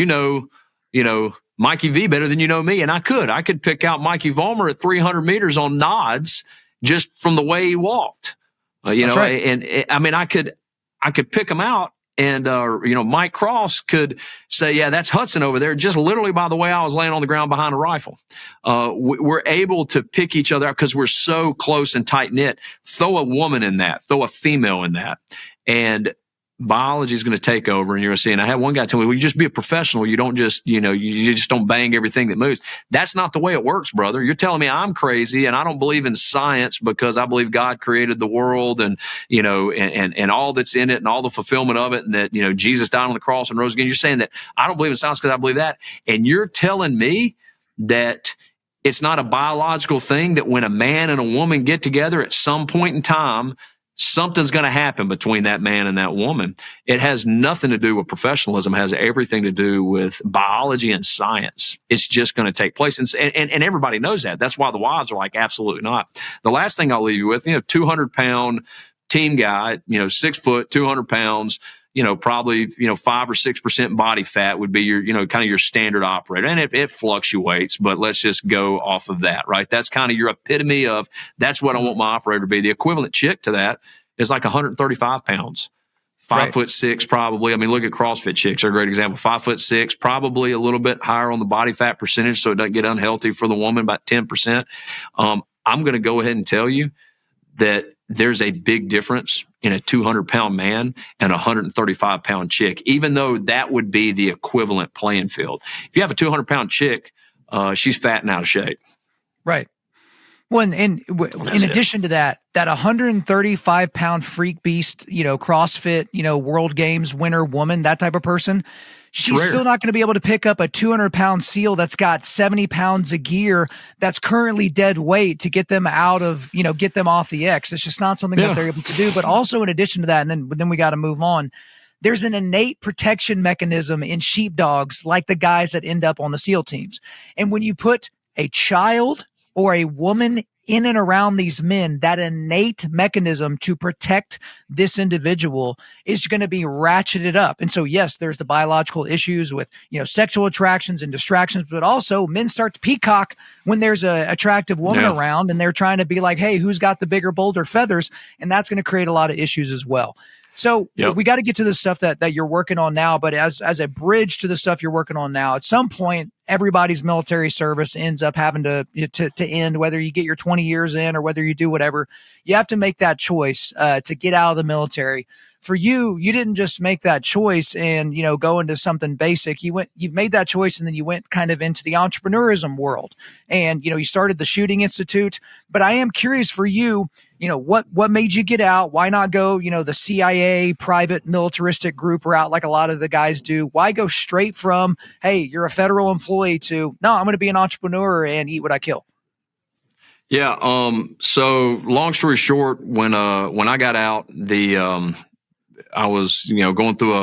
know Mikey V better than you know me. And I could pick out Mikey Vollmer at 300 meters on nods just from the way he walked. Right. And I mean, I could pick him out. And, Mike Cross could say, yeah, that's Hudson over there, just literally by the way I was laying on the ground behind a rifle. We're able to pick each other out because we're so close and tight knit. Throw a woman in that, throw a female in that. And biology is going to take over, and you're going to see. And I had one guy tell me, well, you just be a professional. You don't just, you just don't bang everything that moves. That's not the way it works, brother. You're telling me I'm crazy and I don't believe in science because I believe God created the world and, and all that's in it and all the fulfillment of it, and that, Jesus died on the cross and rose again. You're saying that I don't believe in science because I believe that. And you're telling me that it's not a biological thing, that when a man and a woman get together at some point in time, something's going to happen between that man and that woman. It has nothing to do with professionalism. It has everything to do with biology and science. It's just going to take place. And everybody knows that. That's why the wives are like, absolutely not. The last thing I'll leave you with, 200-pound team guy, 6 foot, 200 pounds, probably, 5 or 6% body fat would be your, kind of your standard operator. And it fluctuates, but let's just go off of that, right? That's kind of your epitome of, that's what I want my operator to be. The equivalent chick to that is like 135 pounds, 5'6", probably. I mean, look at CrossFit chicks. They're a great example. 5'6", probably a little bit higher on the body fat percentage, so it doesn't get unhealthy for the woman, about 10%. I'm going to go ahead and tell you that there's a big difference in a 200-pound man and a 135-pound chick, even though that would be the equivalent playing field. If you have a 200-pound chick, she's fat and out of shape. Right. Well, in addition to that 135-pound freak beast, CrossFit, World Games winner woman, that type of person, she's still not going to be able to pick up a 200-pound SEAL that's got 70 pounds of gear that's currently dead weight to get them out of, get them off the X. It's just not something that they're able to do. But also in addition to that, and then we got to move on. There's an innate protection mechanism in sheepdogs like the guys that end up on the SEAL teams. And when you put a child or a woman in and around these men, that innate mechanism to protect this individual is going to be ratcheted up. And so, yes, there's the biological issues with, sexual attractions and distractions, but also men start to peacock when there's a attractive woman around and they're trying to be like, hey, who's got the bigger, bolder feathers? And that's going to create a lot of issues as well. So we got to get to the stuff that you're working on now, but as a bridge to the stuff you're working on now, at some point, everybody's military service ends up having to end, whether you get your 20 years in or whether you do whatever. You have to make that choice to get out of the military. For you didn't just make that choice and, go into something basic. You made that choice and then you went kind of into the entrepreneurism world and, you started the Shooting Institute. But I am curious for you, what made you get out? Why not go, the CIA private militaristic group route like a lot of the guys do? Why go straight from, hey, you're a federal employee to, no, I'm going to be an entrepreneur and eat what I kill? Yeah. So long story short, when I got out, I was, going through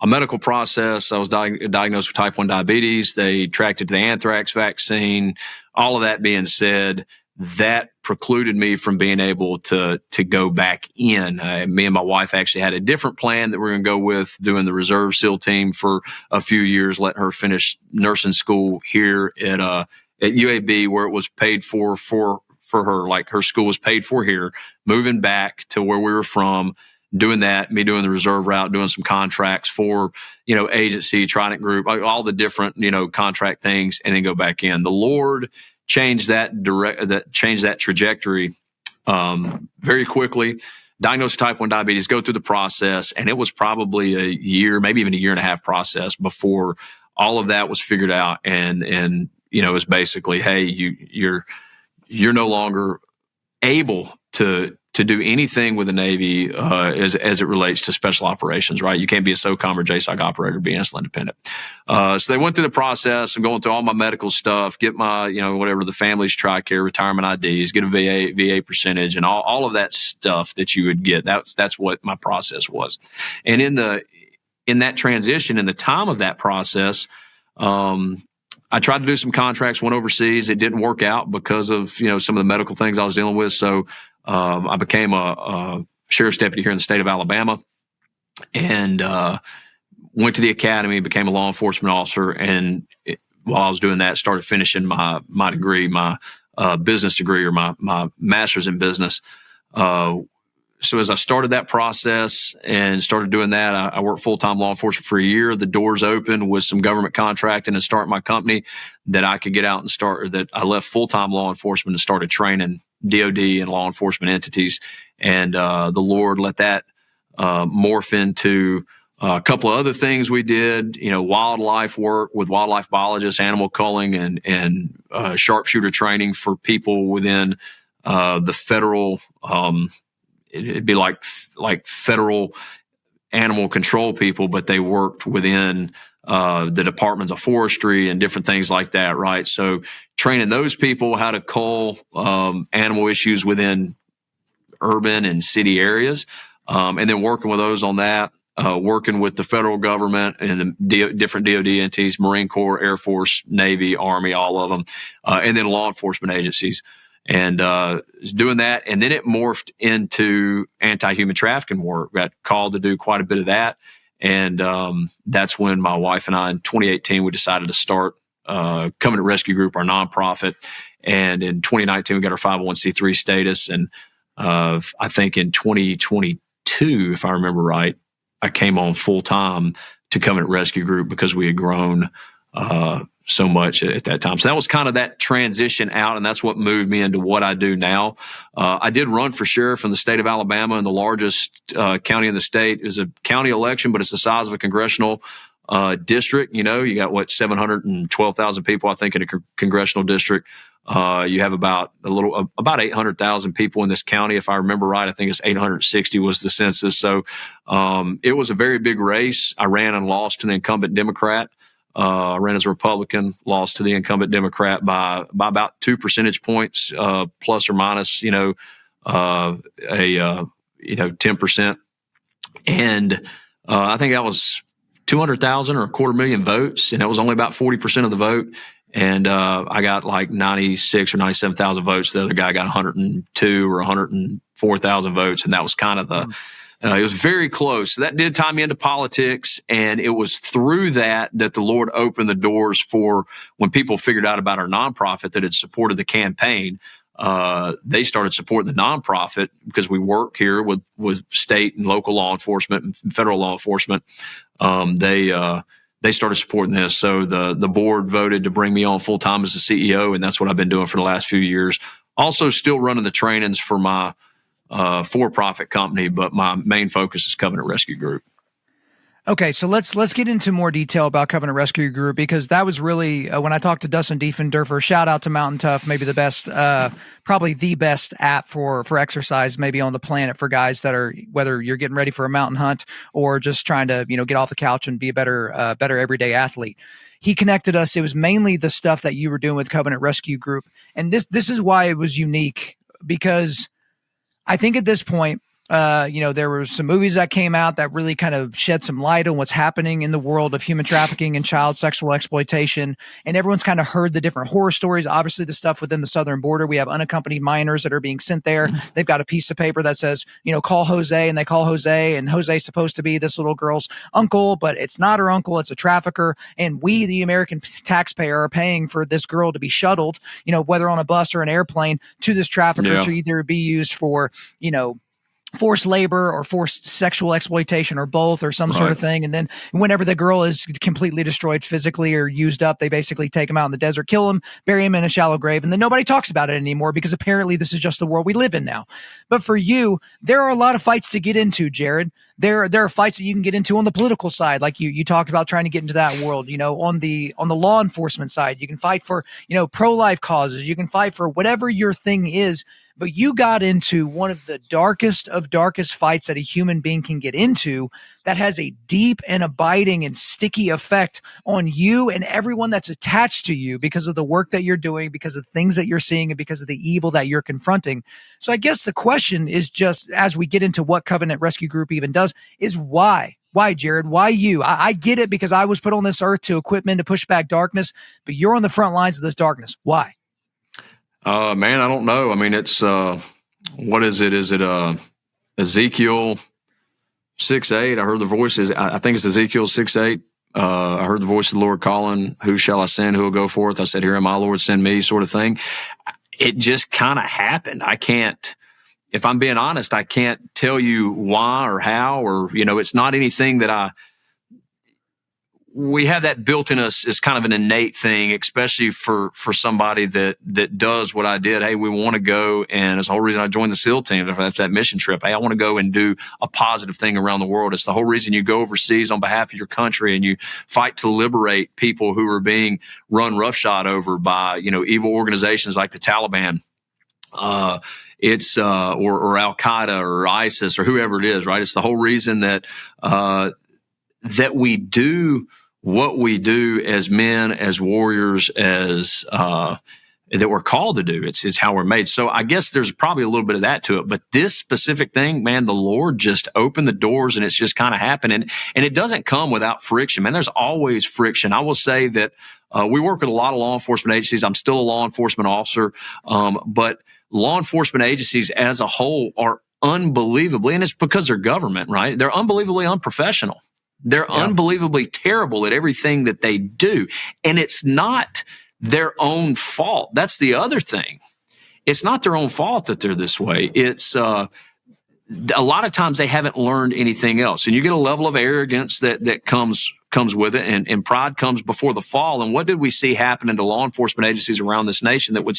a medical process. I was diagnosed with type 1 diabetes. They tracked it to the anthrax vaccine. All of that being said, that precluded me from being able to go back in. Me and my wife actually had a different plan that we're going to go with, doing the reserve SEAL team for a few years, let her finish nursing school here at UAB, where it was paid for her. Like her school was paid for here, moving back to where we were from, doing that, me doing the reserve route, doing some contracts for, agency, Trident Group, all the different, contract things, and then go back in. The Lord changed that trajectory very quickly. Diagnosed with type 1 diabetes, go through the process, and it was probably a year, maybe even a year and a half process before all of that was figured out. And it was basically, hey, you're no longer able to do anything with the Navy as it relates to special operations, right? You can't be a SOCOM or JSOC operator, be insulin independent. So they went through the process of going through all my medical stuff, get my, whatever the family's TRICARE, retirement IDs, get a VA percentage, and all of that stuff that you would get. That's what my process was. And in that transition, in the time of that process, I tried to do some contracts, went overseas. It didn't work out because of, some of the medical things I was dealing with. So I became a sheriff's deputy here in the state of Alabama and went to the academy, became a law enforcement officer. And while I was doing that, started finishing my degree, my business degree, or my master's in business. So as I started that process and started doing that, I worked full-time law enforcement for a year. The doors opened with some government contracting and start my company that I could get out and start, or that I left full-time law enforcement and started training DOD and law enforcement entities. And the Lord let that morph into a couple of other things we did, wildlife work with wildlife biologists, animal culling, and sharpshooter training for people within the federal it'd be like federal animal control people, but they worked within the departments of forestry and different things like that, right? So training those people how to cull animal issues within urban and city areas, and then working with those on that, working with the federal government and the different DOD entities, Marine Corps, Air Force, Navy, Army, all of them, and then law enforcement agencies. And doing that, and then it morphed into anti-human trafficking work. Got called to do quite a bit of that, and that's when my wife and I, in 2018, we decided to start Covenant Rescue Group, our nonprofit. And in 2019, we got our 501c3 status, and I think in 2022, if I remember right, I came on full time to Covenant Rescue Group because we had grown so much at that time. So that was kind of that transition out, and that's what moved me into what I do now. I did run for sheriff in the state of Alabama, and the largest county in the state. Is a county election, but it's the size of a congressional district. You got 712,000 people, I think, in a congressional district. You have about 800,000 people in this county, if I remember right. I think it's 860 was the census. So it was a very big race. I ran and lost to the incumbent Democrat. I ran as a Republican, lost to the incumbent Democrat by about 2 percentage points, plus or minus, 10%. And I think that was 200,000 or 250,000 votes, and it was only about 40% of the vote. And I got like 96 or 97,000 votes. The other guy got 102 or 104,000 votes, and that was kind of it was very close. So that did tie me into politics, and it was through that the Lord opened the doors for when people figured out about our nonprofit that had supported the campaign. They started supporting the nonprofit because we work here with state and local law enforcement and federal law enforcement. They started supporting this. So the board voted to bring me on full time as the CEO, and that's what I've been doing for the last few years. Also still running the trainings for my for-profit company, but my main focus is Covenant Rescue Group. Okay, so let's get into more detail about Covenant Rescue Group, because that was really when I talked to Dustin Diefendorfer. Shout out to Mountain Tough, maybe the best, probably the best app for exercise maybe on the planet for guys that are, whether you're getting ready for a mountain hunt or just trying to get off the couch and be a better everyday athlete. He connected us. It was mainly the stuff that you were doing with Covenant Rescue Group, and this is why it was unique, because I think at this point, there were some movies that came out that really kind of shed some light on what's happening in the world of human trafficking and child sexual exploitation. And everyone's kind of heard the different horror stories. Obviously, the stuff within the southern border, we have unaccompanied minors that are being sent there. They've got a piece of paper that says, call Jose, and they call Jose, and Jose's supposed to be this little girl's uncle, but it's not her uncle. It's a trafficker. And we, the American taxpayer, are paying for this girl to be shuttled, whether on a bus or an airplane, to this trafficker to either be used for, forced labor or forced sexual exploitation or both, or some sort of thing. And then whenever the girl is completely destroyed physically or used up, they basically take them out in the desert, kill them, bury them in a shallow grave. And then nobody talks about it anymore, because apparently this is just the world we live in now. But for you, there are a lot of fights to get into, Jared. There are fights that you can get into on the political side. Like you talked about trying to get into that world, on the law enforcement side. You can fight for, pro-life causes. You can fight for whatever your thing is. But you got into one of the darkest of darkest fights that a human being can get into, that has a deep and abiding and sticky effect on you and everyone that's attached to you, because of the work that you're doing, because of things that you're seeing, and because of the evil that you're confronting. So I guess the question is, just as we get into what Covenant Rescue Group even does, is why? Why, Jared? Why you? I get it, because I was put on this earth to equip men to push back darkness, but you're on the front lines of this darkness. Why? Man, I don't know. I mean, it's what is it? Is it Ezekiel 6:8? I heard the voices. I think it's Ezekiel 6:8. I heard the voice of the Lord calling, "Who shall I send? Who will go forth?" I said, "Here am I, Lord, send me," sort of thing. It just kind of happened. I can't, if I'm being honest, I can't tell you why or how, or it's not anything that we have that built in us as kind of an innate thing, especially for somebody that does what I did. Hey, we want to go, and it's the whole reason I joined the SEAL team. That's that mission trip. Hey, I want to go and do a positive thing around the world. It's the whole reason you go overseas on behalf of your country and you fight to liberate people who are being run roughshod over by, evil organizations like the Taliban. It's or Al Qaeda or ISIS or whoever it is, right? It's the whole reason that we do what we do as men, as warriors, as that we're called to do. It's how we're made. So I guess there's probably a little bit of that to it. But this specific thing, man, the Lord just opened the doors, and it's just kind of happening. And it doesn't come without friction, man. There's always friction. I will say that we work with a lot of law enforcement agencies. I'm still a law enforcement officer, but law enforcement agencies as a whole are unbelievably, and it's because they're government, right? They're unbelievably unprofessional. They're unbelievably terrible at everything that they do. And it's not their own fault. That's the other thing. It's not their own fault that they're this way. It's a lot of times they haven't learned anything else. And you get a level of arrogance that comes with it, and pride comes before the fall. And what did we see happen to law enforcement agencies around this nation that would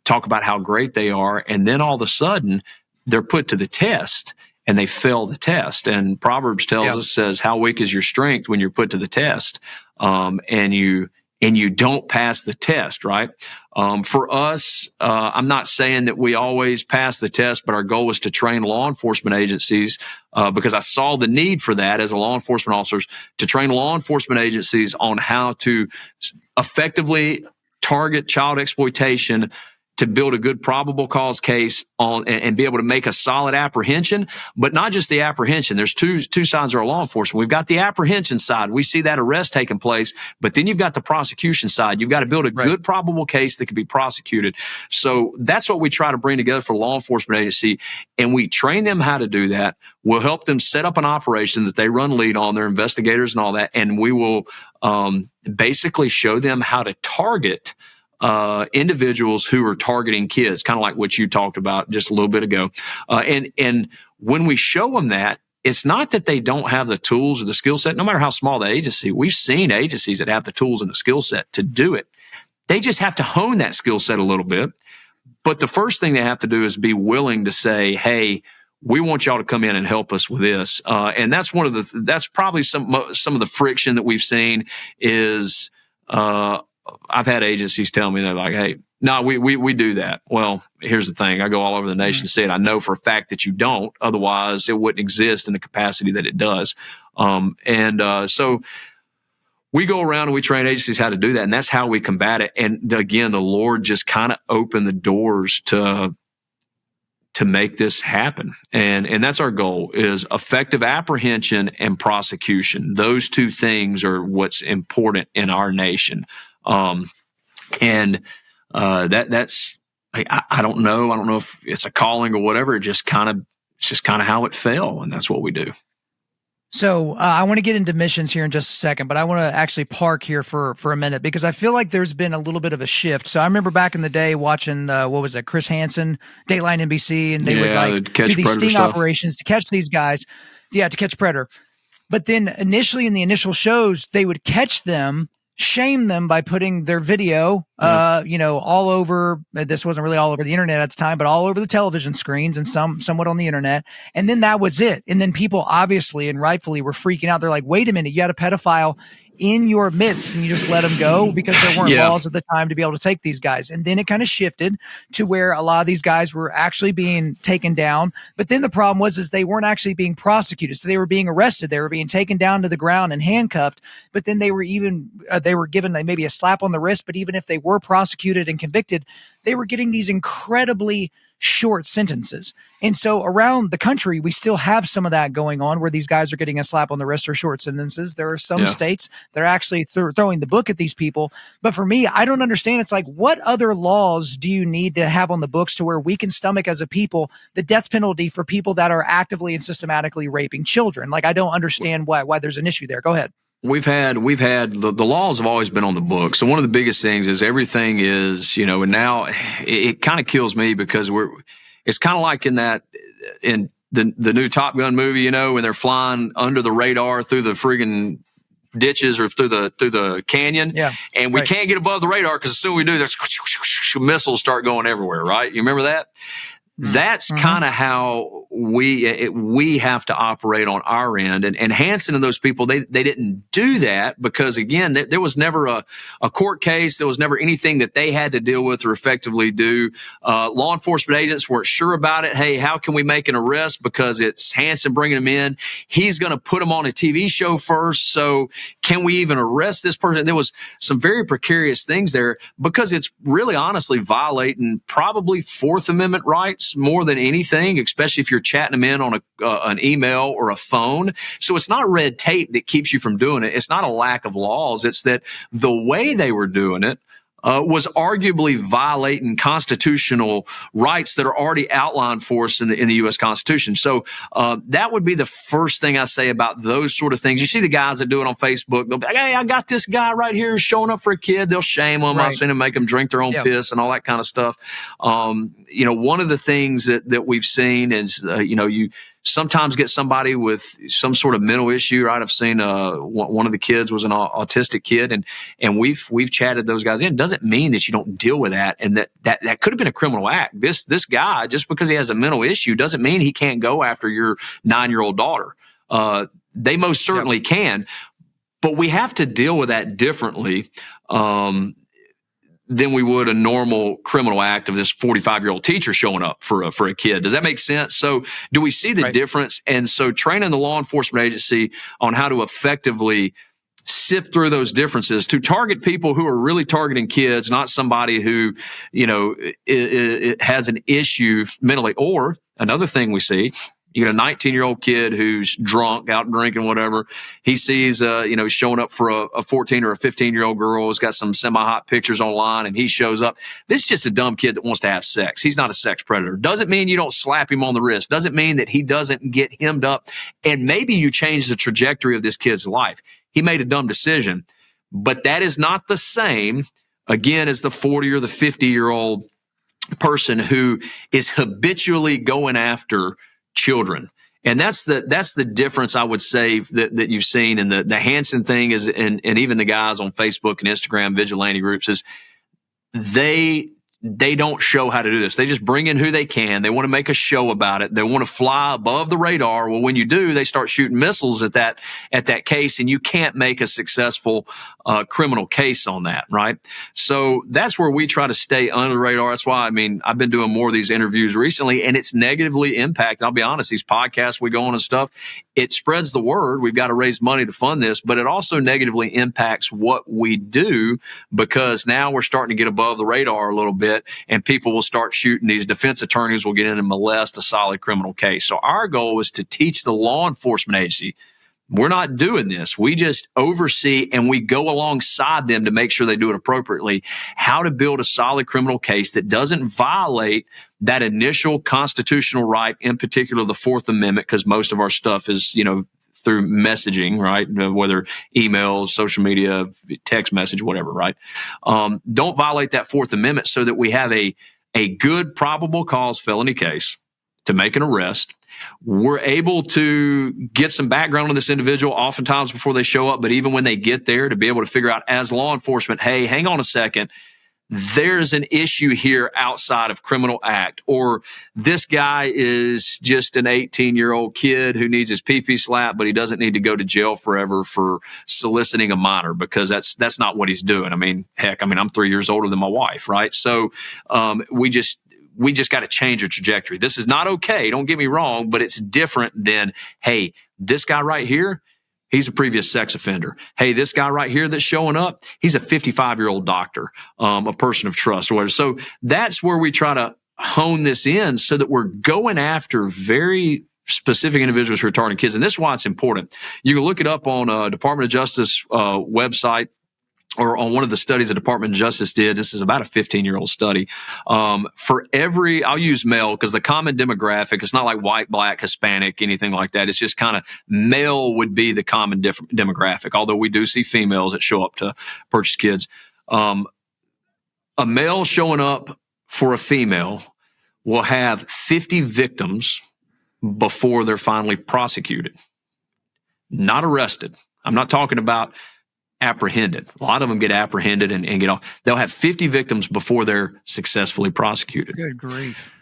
talk about how great they are, and then all of a sudden they're put to the test. and they fail the test. And Proverbs tells us, says, how weak is your strength when you're put to the test, and you don't pass the test, right? For us, I'm not saying that we always pass the test, but our goal is to train law enforcement agencies, because I saw the need for that as a law enforcement officers, to train law enforcement agencies on how to effectively target child exploitation, to build a good probable cause case on and be able to make a solid apprehension, but not just the apprehension. There's two sides of our law enforcement. We've got the apprehension side. We see that arrest taking place, but then you've got the prosecution side. You've got to build a good probable case that can be prosecuted. So that's what we try to bring together for law enforcement agency, and we train them how to do that. We'll help them set up an operation that they run lead on, their investigators and all that, and we will basically show them how to target individuals who are targeting kids, kind of like what you talked about just a little bit ago. And when we show them that, it's not that they don't have the tools or the skill set, no matter how small the agency. We've seen agencies that have the tools and the skill set to do it. They just have to hone that skill set a little bit. But the first thing they have to do is be willing to say, hey, we want y'all to come in and help us with this. And that's that's probably some of the friction that we've seen is, I've had agencies tell me, they're like, hey, no, we do that. Well, here's the thing. I go all over the nation to say it. I know for a fact that you don't. Otherwise, it wouldn't exist in the capacity that it does. So we go around and we train agencies how to do that. And that's how we combat it. And again, the Lord just kind of opened the doors to make this happen. And that's our goal, is effective apprehension and prosecution. Those two things are what's important in our nation. That's I don't know. I don't know if it's a calling or whatever. It's just kind of how it fell, and that's what we do. So I want to get into missions here in just a second, but I want to actually park here for a minute, because I feel like there's been a little bit of a shift. So I remember back in the day watching, what was it, Chris Hansen, Dateline NBC, and they would do these sting operations to catch these guys. Yeah, to catch predator. But then initially in the initial shows, they would catch them, shame them by putting their video, all over. This wasn't really all over the internet at the time, but all over the television screens and somewhat on the internet. And then that was it. And then people obviously and rightfully were freaking out. They're like, wait a minute, you had a pedophile in your midst and you just let them go, because there weren't laws at the time to be able to take these guys. And then it kind of shifted to where a lot of these guys were actually being taken down. But then the problem was they weren't actually being prosecuted. So they were being arrested. They were being taken down to the ground and handcuffed. But then they were given maybe a slap on the wrist. But even if they were prosecuted and convicted, they were getting these incredibly short sentences. And so around the country, we still have some of that going on, where these guys are getting a slap on the wrist or short sentences. There are some states that are actually throwing the book at these people. But for me, I don't understand. It's like, what other laws do you need to have on the books to where we can stomach as a people the death penalty for people that are actively and systematically raping children? Like, I don't understand why there's an issue there. Go ahead. We've had the laws have always been on the books. So one of the biggest things is everything is, and now it kind of kills me, because it's kind of like in the new Top Gun movie, when they're flying under the radar through the friggin' ditches or through the canyon. Yeah. And we can't get above the radar, because as soon as we do, there's missiles start going everywhere, right? You remember that? That's kind of how we have to operate on our end. And Hansen and those people, they didn't do that, because again, there was never a court case. There was never anything that they had to deal with or effectively do. Law enforcement agents weren't sure about it. Hey, how can we make an arrest? Because it's Hansen bringing him in. He's going to put him on a TV show first. So can we even arrest this person? There was some very precarious things there, because it's really honestly violating probably Fourth Amendment rights more than anything, especially if you're chatting them in on an email or a phone. So it's not red tape that keeps you from doing it. It's not a lack of laws. It's that the way they were doing it was arguably violating constitutional rights that are already outlined for us in the U.S. Constitution. So that would be the first thing I say about those sort of things. You see the guys that do it on Facebook. They'll be like, hey, I got this guy right here showing up for a kid. They'll shame them. I've seen them make them drink their own piss and all that kind of stuff. One of the things that we've seen is, sometimes get somebody with some sort of mental issue, right? I've seen one of the kids was an autistic kid, and we've chatted those guys in. It doesn't mean that you don't deal with that, and that could have been a criminal act. This guy, just because he has a mental issue, doesn't mean he can't go after your 9-year-old daughter. They most certainly can, but we have to deal with that differently than we would a normal criminal act of this 45-year-old teacher showing up for a kid. Does that make sense? So do we see the difference? And so training the law enforcement agency on how to effectively sift through those differences to target people who are really targeting kids, not somebody who, it has an issue mentally. Or another thing we see, you get a 19-year-old kid who's drunk, out drinking, whatever. He sees, showing up for a 14 or a 15-year-old girl who's got some semi-hot pictures online, and he shows up. This is just a dumb kid that wants to have sex. He's not a sex predator. Doesn't mean you don't slap him on the wrist. Doesn't mean that he doesn't get hemmed up. And maybe you change the trajectory of this kid's life. He made a dumb decision, but that is not the same, again, as the 40 or the 50-year-old person who is habitually going after children. And that's the difference, I would say, that you've seen. And the Hansen thing is, and even the guys on Facebook and Instagram, vigilante groups, is they don't show how to do this. They just bring in who they can. They want to make a show about it. They want to fly above the radar. Well, when you do, they start shooting missiles at that case, and you can't make a successful criminal case on that, right? So that's where we try to stay under the radar. That's why, I've been doing more of these interviews recently, and it's negatively impacted. I'll be honest, these podcasts we go on and stuff, it spreads the word. We've got to raise money to fund this, but it also negatively impacts what we do, because now we're starting to get above the radar a little bit, and people will start shooting. These defense attorneys will get in and molest a solid criminal case. So our goal is to teach the law enforcement agency. We're not doing this. We just oversee, and we go alongside them to make sure they do it appropriately, how to build a solid criminal case that doesn't violate that initial constitutional right, in particular the Fourth Amendment, because most of our stuff is, through messaging, right? Whether emails, social media, text message, whatever, right? Don't violate that Fourth Amendment, so that we have a good probable cause felony case to make an arrest. We're able to get some background on this individual oftentimes before they show up, but even when they get there, to be able to figure out as law enforcement, hey, hang on a second, there's an issue here outside of criminal act, or this guy is just an 18-year-old kid who needs his pee-pee slapped, but he doesn't need to go to jail forever for soliciting a minor, because that's not what he's doing. Heck, I'm 3 years older than my wife, right? So we just got to change the trajectory. This is not okay, don't get me wrong, but it's different than, hey, this guy right here, he's a previous sex offender. Hey, this guy right here that's showing up, he's a 55-year-old doctor, a person of trust, or whatever. So that's where we try to hone this in, so that we're going after very specific individuals who are targeting kids. And this is why it's important. You can look it up on Department of Justice website, or on one of the studies the Department of Justice did. This is about a 15-year-old study. For every, I'll use male because the common demographic, it's not like white, black, Hispanic, anything like that. It's just kind of male would be the common demographic, although we do see females that show up to purchase kids. A male showing up for a female will have 50 victims before they're finally prosecuted, not arrested. I'm not talking about apprehended. A lot of them get apprehended and get off. They'll have 50 victims before they're successfully prosecuted. Good grief.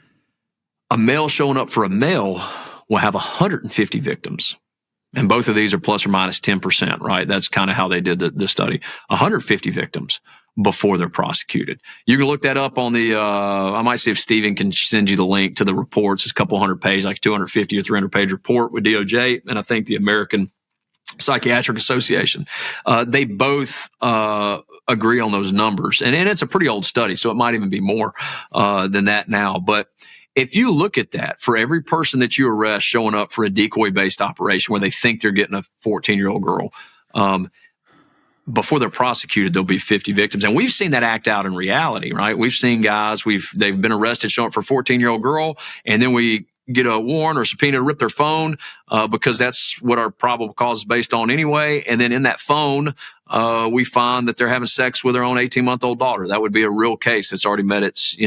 A male showing up for a male will have 150 victims. And both of these are plus or minus 10%, right? That's kind of how they did the study. 150 victims before they're prosecuted. You can look that up on the, I might see if Steven can send you the link to the reports. It's a couple 100 page, like 250 or 300 page report with DOJ. And I think the American Psychiatric Association. They both agree on those numbers. And it's a pretty old study, so it might even be more than that now. But if you look at that, for every person that you arrest showing up for a decoy-based operation where they think they're getting a 14-year-old girl, before they're prosecuted, there'll be 50 victims. And we've seen that act out in reality, right? We've seen guys, they've been arrested showing up for a 14-year-old girl, and then we get a warrant or subpoena to rip their phone because that's what our probable cause is based on anyway. And then in that phone, we find that they're having sex with their own 18-month-old daughter. That would be a real case that's already met its,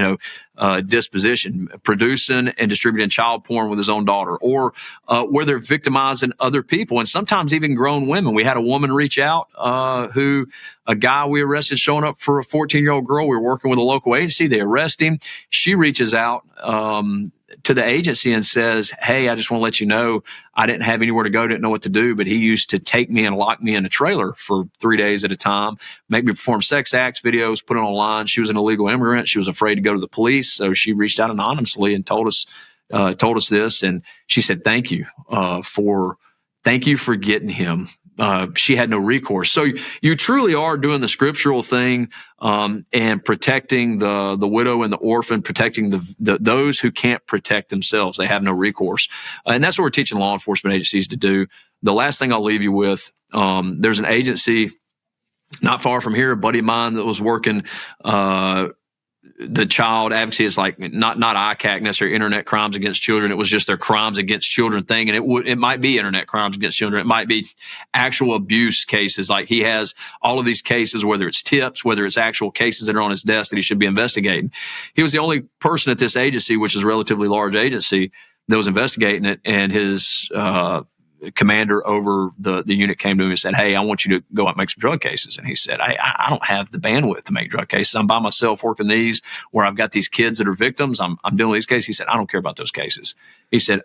disposition, producing and distributing child porn with his own daughter, or where they're victimizing other people, and sometimes even grown women. We had a woman reach out a guy we arrested showing up for a 14-year-old girl. We were working with a local agency. They arrest him. She reaches out to the agency and says, "Hey, I just want to let you know I didn't have anywhere to go, didn't know what to do, but he used to take me and lock me in a trailer for 3 days at a time, make me perform sex acts, videos, put it online." She was an illegal immigrant. She was afraid to go to the police, so she reached out anonymously and told us this. And she said, "Thank you for getting him." She had no recourse. So you truly are doing the scriptural thing and protecting the widow and the orphan, protecting those who can't protect themselves. They have no recourse. And that's what we're teaching law enforcement agencies to do. The last thing I'll leave you with, there's an agency not far from here, a buddy of mine that was working the child advocacy. Is like not ICAC necessarily, internet crimes against children. It was just their crimes against children thing, and it might be internet crimes against children. It might be actual abuse cases. Like he has all of these cases, whether it's tips, whether it's actual cases that are on his desk that he should be investigating. He was the only person at this agency, which is a relatively large agency, that was investigating it, and his commander over the unit came to him and said, "Hey, I want you to go out and make some drug cases." And he said, I don't have the bandwidth to make drug cases. I'm by myself working these where I've got these kids that are victims. I'm dealing with these cases. He said, "I don't care about those cases." He said,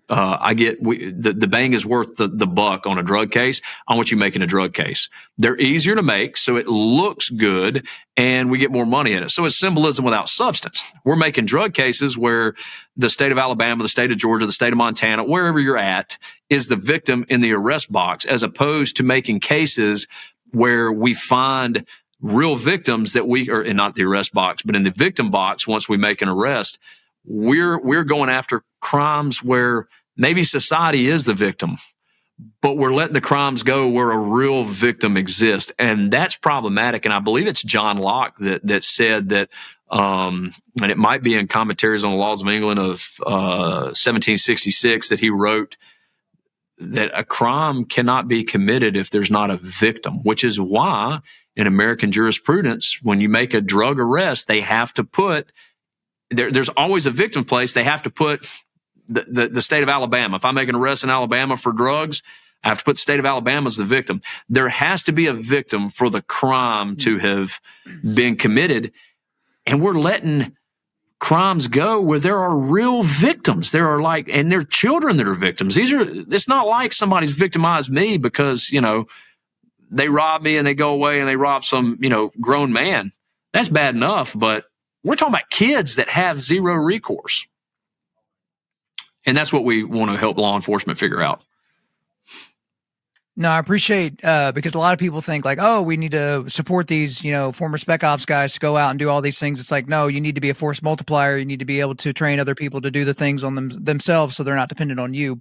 the bang is worth the buck on a drug case. I want you making a drug case. They're easier to make, so it looks good, and we get more money in it. So it's symbolism without substance. We're making drug cases where the state of Alabama, the state of Georgia, the state of Montana, wherever you're at, is the victim in the arrest box, as opposed to making cases where we find real victims that and not the arrest box, but in the victim box. Once we make an arrest, we're going after crimes where maybe society is the victim, but we're letting the crimes go where a real victim exists. And that's problematic. And I believe it's John Locke that said that, and it might be in Commentaries on the Laws of England of 1766, that he wrote that a crime cannot be committed if there's not a victim, which is why in American jurisprudence, when you make a drug arrest, they have to put, there's always a victim place. They have to put the state of Alabama. If I make an arrest in Alabama for drugs, I have to put the state of Alabama as the victim. There has to be a victim for the crime to have been committed. And we're letting crimes go where there are real victims. There are and they're children that are victims. It's not like somebody's victimized me because, they rob me and they go away and they rob some, grown man. That's bad enough, but we're talking about kids that have zero recourse. And that's what we want to help law enforcement figure out. No, I appreciate because a lot of people think like, oh, we need to support these, former spec ops guys to go out and do all these things. It's like, no, you need to be a force multiplier. You need to be able to train other people to do the things on themselves so they're not dependent on you.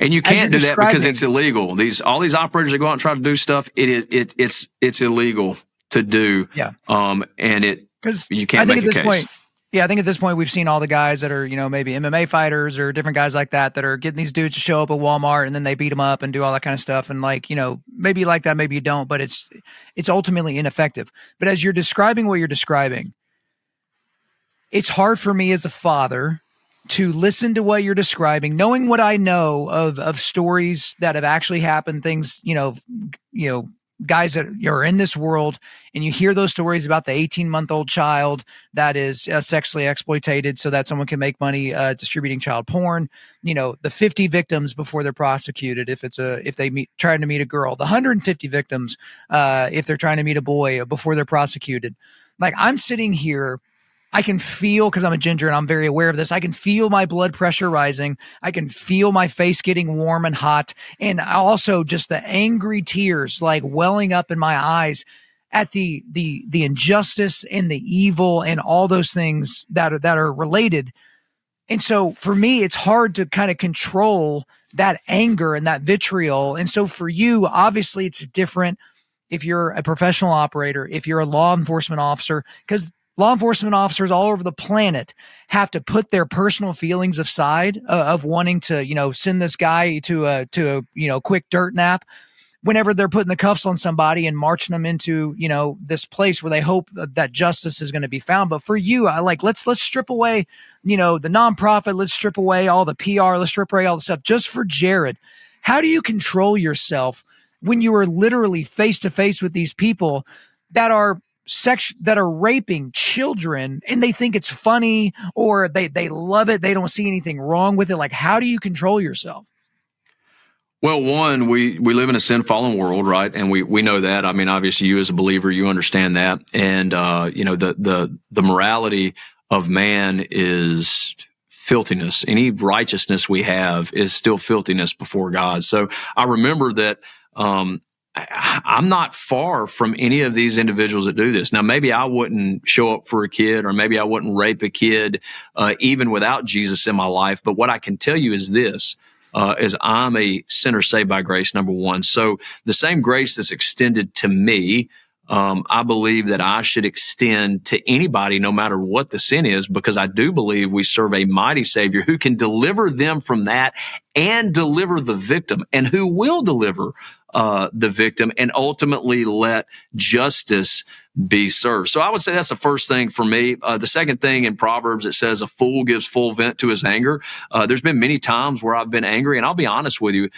And you can't do that because it's illegal. All these operators that go out and try to do stuff, it's illegal to do. Yeah. Because you can't make a case. I think at this point we've seen all the guys that are, maybe MMA fighters or different guys like that are getting these dudes to show up at Walmart and then they beat them up and do all that kind of stuff. And maybe you like that, maybe you don't, but it's ultimately ineffective. But as you're describing what you're describing, it's hard for me as a father to listen to what you're describing, knowing what I know of stories that have actually happened, things, guys that are in this world, and you hear those stories about the 18-month-old child that is sexually exploited so that someone can make money distributing child porn, the 50 victims before they're prosecuted if they trying to meet a girl, the 150 victims if they're trying to meet a boy before they're prosecuted. Like, I'm sitting here, I can feel, because I'm a ginger and I'm very aware of this, I can feel my blood pressure rising. I can feel my face getting warm and hot. And also just the angry tears welling up in my eyes at the injustice and the evil and all those things that are related. And so for me, it's hard to kind of control that anger and that vitriol. And so for you, obviously it's different if you're a professional operator, if you're a law enforcement officer, because law enforcement officers all over the planet have to put their personal feelings aside of wanting to, send this guy to a quick dirt nap whenever they're putting the cuffs on somebody and marching them into, this place where they hope that justice is going to be found. But for you, let's strip away, the nonprofit, let's strip away all the PR, let's strip away all the stuff. Just for Jared, how do you control yourself when you are literally face to face with these people that are raping children and they think it's funny or they love it, they don't see anything wrong with it? Like, how do you control yourself? Well, one, we live in a sin-fallen world, right? And we know that. I mean, obviously, you as a believer, you understand that. And the morality of man is filthiness. Any righteousness we have is still filthiness before God. So I remember that I'm not far from any of these individuals that do this. Now, maybe I wouldn't show up for a kid, or maybe I wouldn't rape a kid even without Jesus in my life. But what I can tell you is this. Is I'm a sinner saved by grace, number one. So the same grace that's extended to me, I believe that I should extend to anybody, no matter what the sin is, because I do believe we serve a mighty Savior who can deliver them from that and deliver the victim, and who will deliver the victim and ultimately let justice be served. So I would say that's the first thing for me. The second thing, in Proverbs, it says a fool gives full vent to his anger. There's been many times where I've been angry, and I'll be honest with you,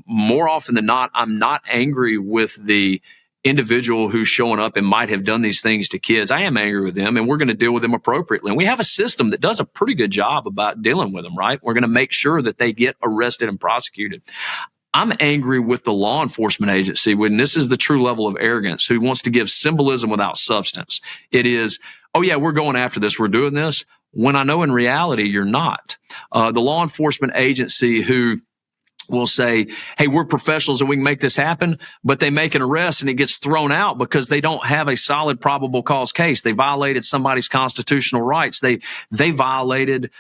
more often than not, I'm not angry with the individual who's showing up and might have done these things to kids. I am angry with them, and we're going to deal with them appropriately. And we have a system that does a pretty good job about dealing with them, right? We're going to make sure that they get arrested and prosecuted. I'm angry with the law enforcement agency when this is the true level of arrogance, who wants to give symbolism without substance. It is, oh yeah, we're going after this, we're doing this, when I know in reality you're not. The law enforcement agency who will say, hey, we're professionals and we can make this happen, but they make an arrest and it gets thrown out because they don't have a solid probable cause case. They violated somebody's constitutional rights. They violated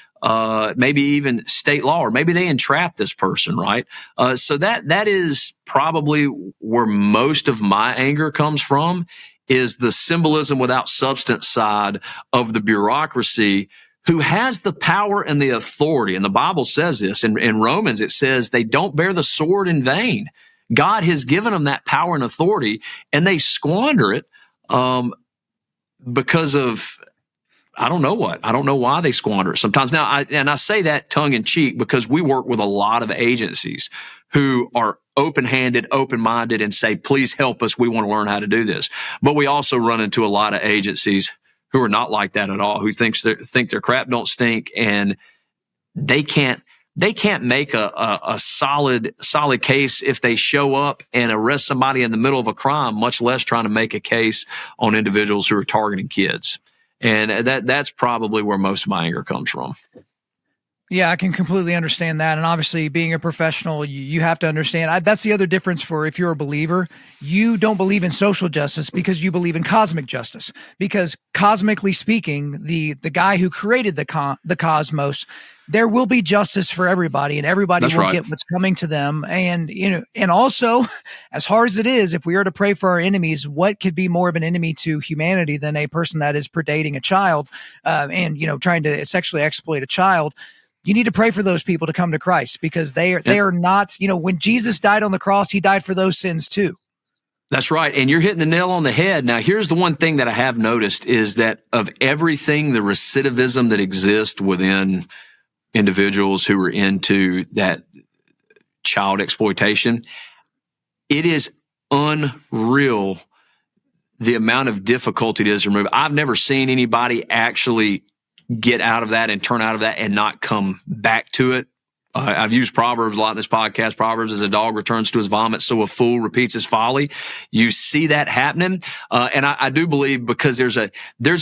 maybe even state law, or maybe they entrapped this person, right? So that is probably where most of my anger comes from, is the symbolism without substance side of the bureaucracy, who has the power and the authority. And the Bible says this in Romans, it says they don't bear the sword in vain. God has given them that power and authority, and they squander it because of, I don't know what. I don't know why they squander it sometimes. Now, I say that tongue in cheek because we work with a lot of agencies who are open-handed, open-minded, and say, please help us. We want to learn how to do this. But we also run into a lot of agencies who are not like that at all, who think their crap don't stink, and they can't make a solid case if they show up and arrest somebody in the middle of a crime, much less trying to make a case on individuals who are targeting kids. And that's probably where most of my anger comes from. Yeah, I can completely understand that. And obviously, being a professional, you have to understand. That's the other difference for if you're a believer. You don't believe in social justice because you believe in cosmic justice. Because cosmically speaking, the guy who created the cosmos, there will be justice for everybody, and everybody will get what's coming to them. And and also, as hard as it is, if we are to pray for our enemies, what could be more of an enemy to humanity than a person that is predating a child and trying to sexually exploit a child? You need to pray for those people to come to Christ, because they are not, when Jesus died on the cross, he died for those sins too. That's right. And you're hitting the nail on the head. Now, here's the one thing that I have noticed is that of everything, the recidivism that exists within individuals who are into that child exploitation, it is unreal the amount of difficulty it is to remove. I've never seen anybody actually get out of that and turn out of that and not come back to it. I've used Proverbs a lot in this podcast. Proverbs, as a dog returns to his vomit, so a fool repeats his folly. You see that happening. And I do believe, because there's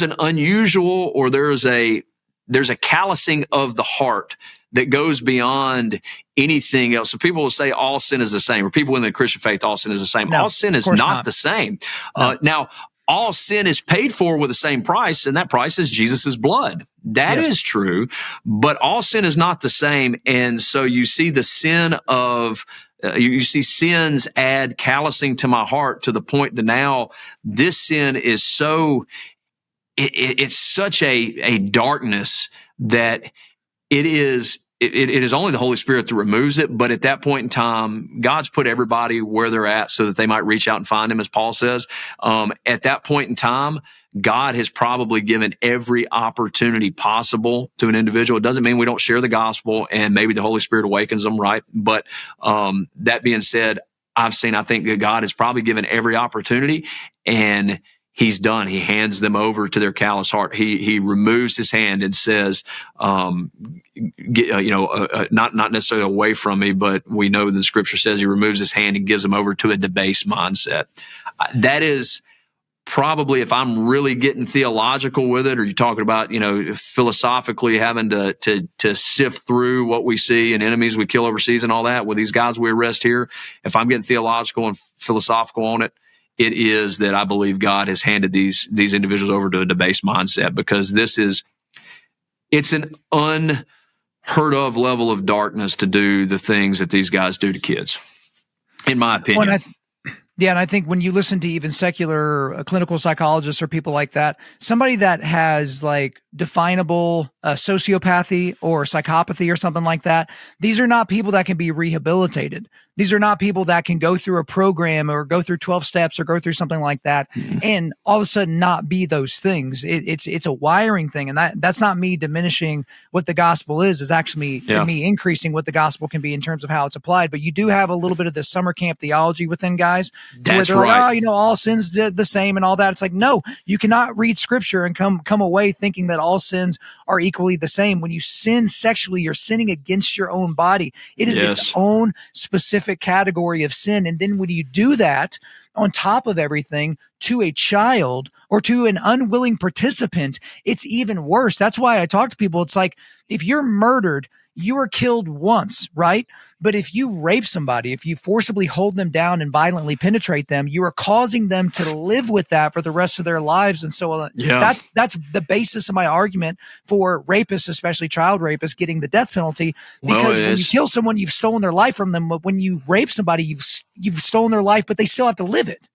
an unusual, or there's a callousing of the heart that goes beyond anything else. So people will say all sin is the same, or people in the Christian faith, all sin is the same. No, all sin is not the same. No. Now, all sin is paid for with the same price, and that price is Jesus' blood. That is true, but all sin is not the same. And so you see the sin of, you see sins add callousing to my heart, to the point that now this sin is so it's such a darkness that it is only the Holy Spirit that removes it. But at that point in time, God's put everybody where they're at so that they might reach out and find him, as Paul says. At that point in time, God has probably given every opportunity possible to an individual. It doesn't mean we don't share the gospel and maybe the Holy Spirit awakens them, right? But that being said, I think that God has probably given every opportunity, and he's done. He hands them over to their callous heart. He removes his hand and says, not necessarily away from me, but we know the scripture says he removes his hand and gives them over to a debased mindset. That is probably, if I'm really getting theological with it, or you're talking about, philosophically having to sift through what we see and enemies we kill overseas and all that with these guys we arrest here, if I'm getting theological and philosophical on it, it is that I believe God has handed these individuals over to a debased mindset, because it's an unheard of level of darkness to do the things that these guys do to kids, in my opinion. Yeah, and I think when you listen to even secular clinical psychologists or people like that, somebody that has like definable sociopathy or psychopathy or something like that, these are not people that can be rehabilitated. These are not people that can go through a program or go through 12 steps or go through something like that and all of a sudden not be those things. It's a wiring thing. And that's not me diminishing what the gospel is. It's actually me increasing what the gospel can be in terms of how it's applied. But you do have a little bit of this summer camp theology within guys. That's where they're right. like, all sins the same and all that. It's like, no, you cannot read scripture and come away thinking that all sins are equally the same. When you sin sexually, you're sinning against your own body. It is its own specific category of sin. And then when you do that on top of everything to a child or to an unwilling participant, it's even worse. That's why I talk to people. It's like, if you're murdered, you are killed once, right? But if you rape somebody, if you forcibly hold them down and violently penetrate them, you are causing them to live with that for the rest of their lives. And so that's the basis of my argument for rapists, especially child rapists, getting the death penalty. Because when you kill someone, you've stolen their life from them. But when you rape somebody, you've stolen their life, but they still have to live it.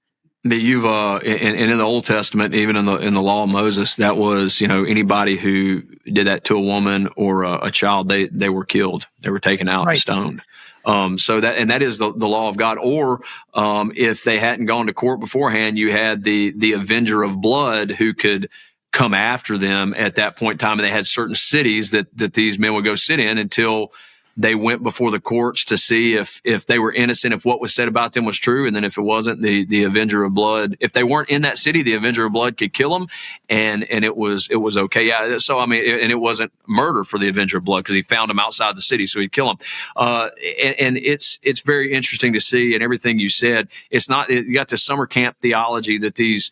That you've and in the Old Testament, even in the law of Moses, that was anybody who did that to a woman or a child, they were killed. They were taken out and stoned. So that is the law of God. Or if they hadn't gone to court beforehand, you had the avenger of blood who could come after them at that point in time. And they had certain cities that these men would go sit in until they went before the courts to see if they were innocent, if what was said about them was true. And then if it wasn't, the avenger of blood, if they weren't in that city, the avenger of blood could kill them. And it was okay. Yeah. So, and it wasn't murder for the avenger of blood because he found them outside the city. So he'd kill them. And it's very interesting to see. And everything you said, it's not, you got this summer camp theology that these,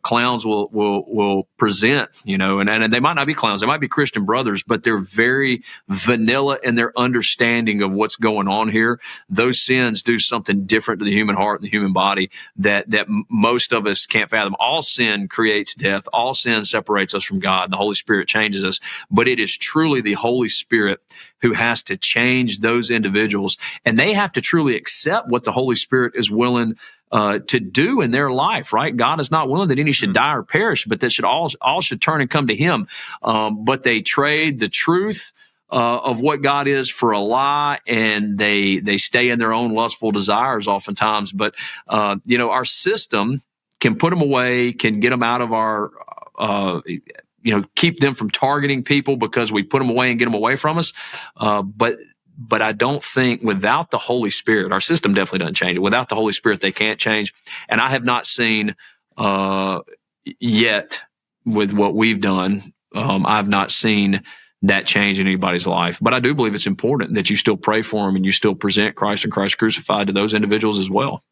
clowns will present, and they might not be clowns. They might be Christian brothers, but they're very vanilla in their understanding of what's going on here. Those sins do something different to the human heart and the human body that most of us can't fathom. All sin creates death. All sin separates us from God. The Holy Spirit changes us. But it is truly the Holy Spirit who has to change those individuals. And they have to truly accept what the Holy Spirit is willing to do in their life, right? God is not willing that any should die or perish, but that should all should turn and come to him. But they trade the truth of what God is for a lie, and they stay in their own lustful desires oftentimes. But our system can put them away, can get them out of our keep them from targeting people because we put them away and get them away from us. But I don't think without the Holy Spirit, our system definitely doesn't change it. Without the Holy Spirit, they can't change. And I have not seen yet with what we've done, I've not seen that change in anybody's life. But I do believe it's important that you still pray for them and you still present Christ and Christ crucified to those individuals as well.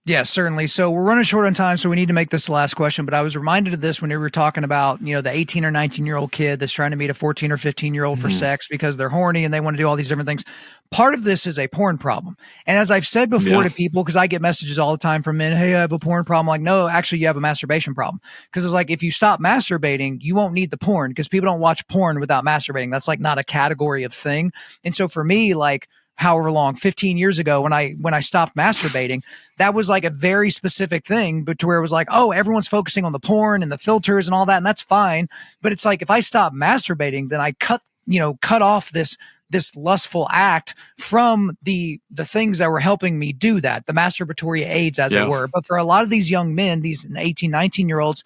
Yeah, certainly. So we're running short on time, so we need to make this the last question. But I was reminded of this when we were talking about, the 18 or 19-year-old kid that's trying to meet a 14 or 15-year-old for sex because they're horny and they want to do all these different things. Part of this is a porn problem. And as I've said before to people, because I get messages all the time from men, hey, I have a porn problem. Like, no, actually, you have a masturbation problem. Because it's like, if you stop masturbating, you won't need the porn because people don't watch porn without masturbating. That's like not a category of thing. And so for me, like, however long, 15 years ago when I stopped masturbating, that was like a very specific thing, but to where it was like, oh, everyone's focusing on the porn and the filters and all that, and that's fine. But it's like, if I stop masturbating, then I cut off this lustful act from the things that were helping me do that, the masturbatory aids, as it were. But for a lot of these young men, these 18, 19-year-olds,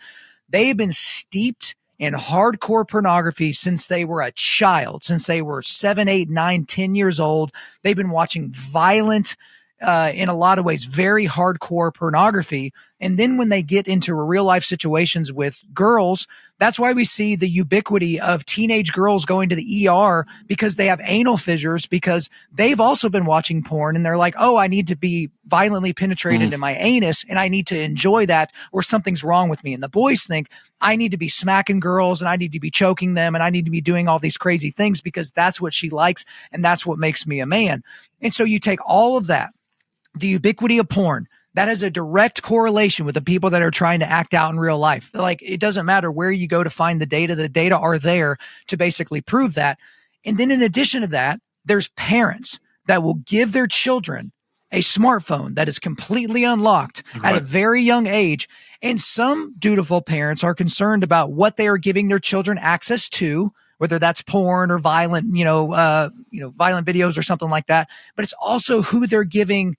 they have been steeped in hardcore pornography since they were a child, since they were 7, 8, 9, 10 years old. They've been watching violent, in a lot of ways, very hardcore pornography. And then when they get into real life situations with girls, that's why we see the ubiquity of teenage girls going to the ER because they have anal fissures, because they've also been watching porn and they're like, oh, I need to be violently penetrated in my anus and I need to enjoy that, or something's wrong with me. And the boys think I need to be smacking girls and I need to be choking them and I need to be doing all these crazy things because that's what she likes and that's what makes me a man. And so you take all of that, the ubiquity of porn, that has a direct correlation with the people that are trying to act out in real life. Like, it doesn't matter where you go to find the data are there to basically prove that. And then in addition to that, there's parents that will give their children a smartphone that is completely unlocked at a very young age. And some dutiful parents are concerned about what they are giving their children access to, whether that's porn or violent, violent videos or something like that. But it's also who they're giving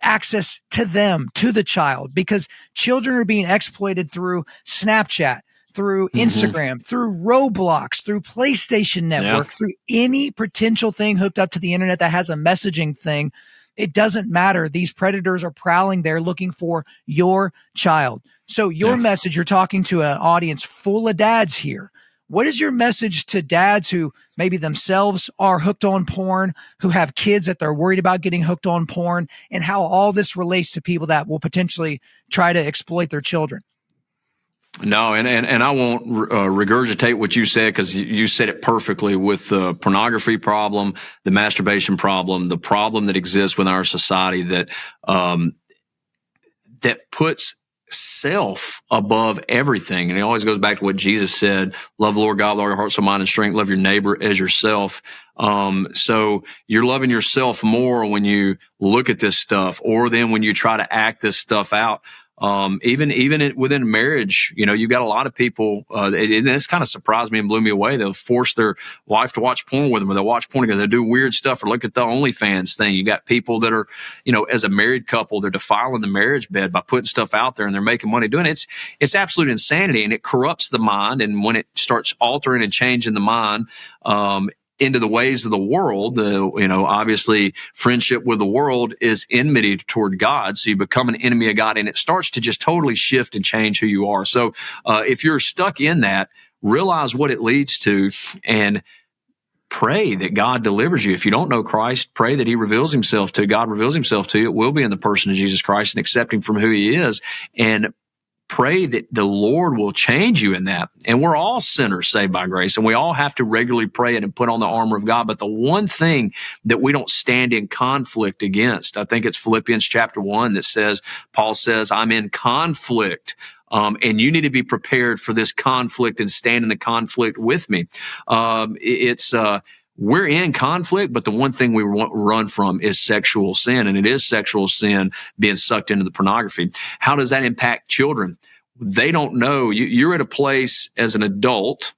access to them, to the child, because children are being exploited through Snapchat, through Instagram, through Roblox, through PlayStation Network, through any potential thing hooked up to the internet that has a messaging thing. It doesn't matter. These predators are prowling there looking for your child. So your message, you're talking to an audience full of dads here. What is your message to dads who maybe themselves are hooked on porn, who have kids that they're worried about getting hooked on porn, and how all this relates to people that will potentially try to exploit their children? No, and I won't regurgitate what you said, because you said it perfectly with the pornography problem, the masturbation problem, the problem that exists within our society that that puts self above everything. And it always goes back to what Jesus said: love the Lord God with all your heart, soul, mind, and strength. Love your neighbor as yourself. So you're loving yourself more when you look at this stuff, or then when you try to act this stuff out. Even within marriage, you've got a lot of people, and this kind of surprised me and blew me away. They'll force their wife to watch porn with them, or they'll watch porn together. They'll do weird stuff, or look at the OnlyFans thing. You got people that are, as a married couple, they're defiling the marriage bed by putting stuff out there, and they're making money doing it. It's absolute insanity, and it corrupts the mind. And when it starts altering and changing the mind, into the ways of the world, obviously friendship with the world is enmity toward God. So you become an enemy of God, and it starts to just totally shift and change who you are. So if you're stuck in that, realize what it leads to and pray that God delivers you. If you don't know Christ, pray that he reveals himself to you. God reveals himself to you. It will be in the person of Jesus Christ, and accept him from who he is, and pray that the Lord will change you in that. And we're all sinners saved by grace, and we all have to regularly pray it and put on the armor of God. But the one thing that we don't stand in conflict against, I think it's Philippians chapter 1 that says, Paul says, I'm in conflict. And you need to be prepared for this conflict and stand in the conflict with me. We're in conflict, but the one thing we run from is sexual sin, and it is sexual sin being sucked into the pornography. How does that impact children? They don't know. You're at a place as an adult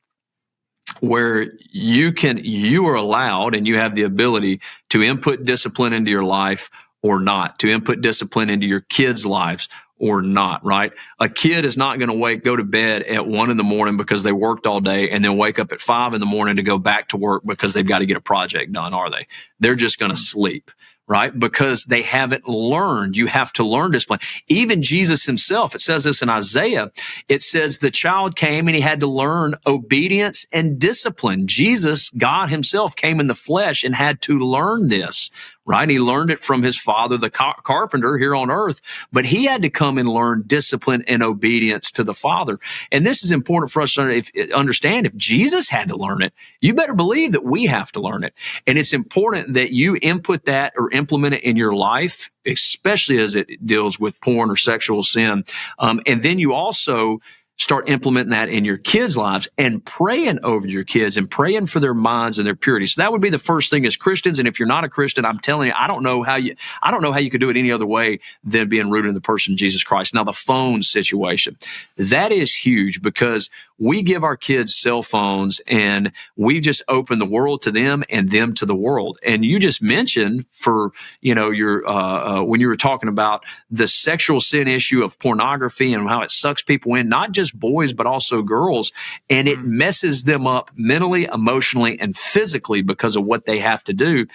where you are allowed and you have the ability to input discipline into your life or not, to input discipline into your kids' lives or not, right? A kid is not going to go to bed at 1 a.m. because they worked all day and then wake up at 5 a.m. to go back to work because they've got to get a project done, are they? They're just going to sleep, right? Because they haven't learned. You have to learn discipline. Even Jesus himself, it says this in Isaiah, it says the child came and he had to learn obedience and discipline. Jesus, God himself, came in the flesh and had to learn this, right? He learned it from his father, the carpenter here on earth, but he had to come and learn discipline and obedience to the Father. And this is important for us to understand. If Jesus had to learn it, you better believe that we have to learn it. And it's important that you input that or implement it in your life, especially as it deals with porn or sexual sin. And then you also start implementing that in your kids' lives and praying over your kids and praying for their minds and their purity. So that would be the first thing as Christians. And if you're not a Christian, I'm telling you, I don't know how you could do it any other way than being rooted in the person of Jesus Christ. Now, the phone situation, that is huge because we give our kids cell phones and we just open the world to them and them to the world. And you just mentioned when you were talking about the sexual sin issue of pornography and how it sucks people in, not just boys, but also girls. And it messes them up mentally, emotionally, and physically because of what they have to do.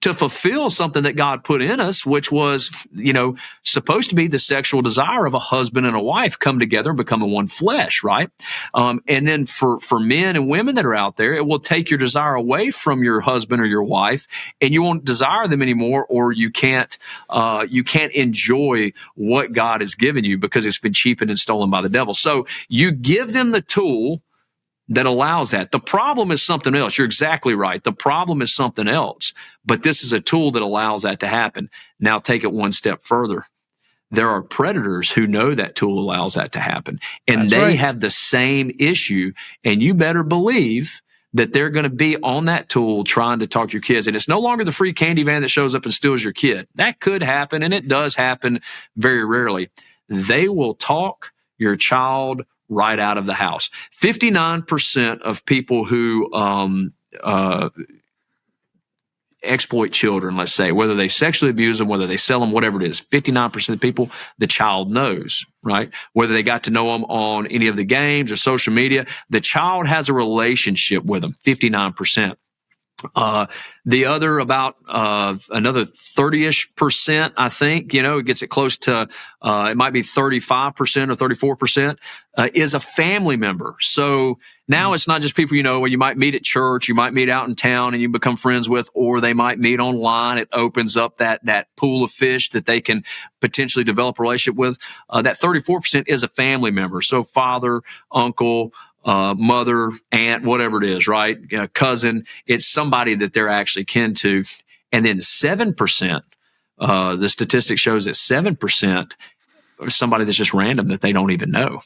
To fulfill something that God put in us, which was, supposed to be the sexual desire of a husband and a wife come together, becoming one flesh, right? And then for men and women that are out there, it will take your desire away from your husband or your wife, and you won't desire them anymore, or you can't enjoy what God has given you because it's been cheapened and stolen by the devil. So you give them the tool that allows that. The problem is something else. You're exactly right. The problem is something else, but this is a tool that allows that to happen. Now take it one step further. There are predators who know that tool allows that to happen, and That's they right. have the same issue, and you better believe that they're going to be on that tool trying to talk your kids. And it's no longer the free candy van that shows up and steals your kid. That could happen, and it does happen very rarely. They will talk your child right out of the house. 59% of people who exploit children, let's say, whether they sexually abuse them, whether they sell them, whatever it is, 59% of people, the child knows, right? Whether they got to know them on any of the games or social media, the child has a relationship with them, 59%. The other about another 30-ish%, I think, it gets it close to, it might be 35% or 34%, is a family member. So now it's not just people, where you might meet at church, you might meet out in town and you become friends with, or they might meet online. It opens up that pool of fish that they can potentially develop a relationship with. That 34% is a family member. So father, uncle, mother, aunt, whatever it is, right? Cousin, it's somebody that they're actually kin to. And then 7%, the statistic shows that 7% is somebody that's just random that they don't even know.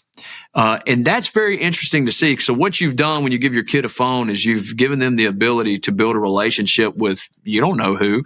And that's very interesting to see. So what you've done when you give your kid a phone is you've given them the ability to build a relationship with you don't know who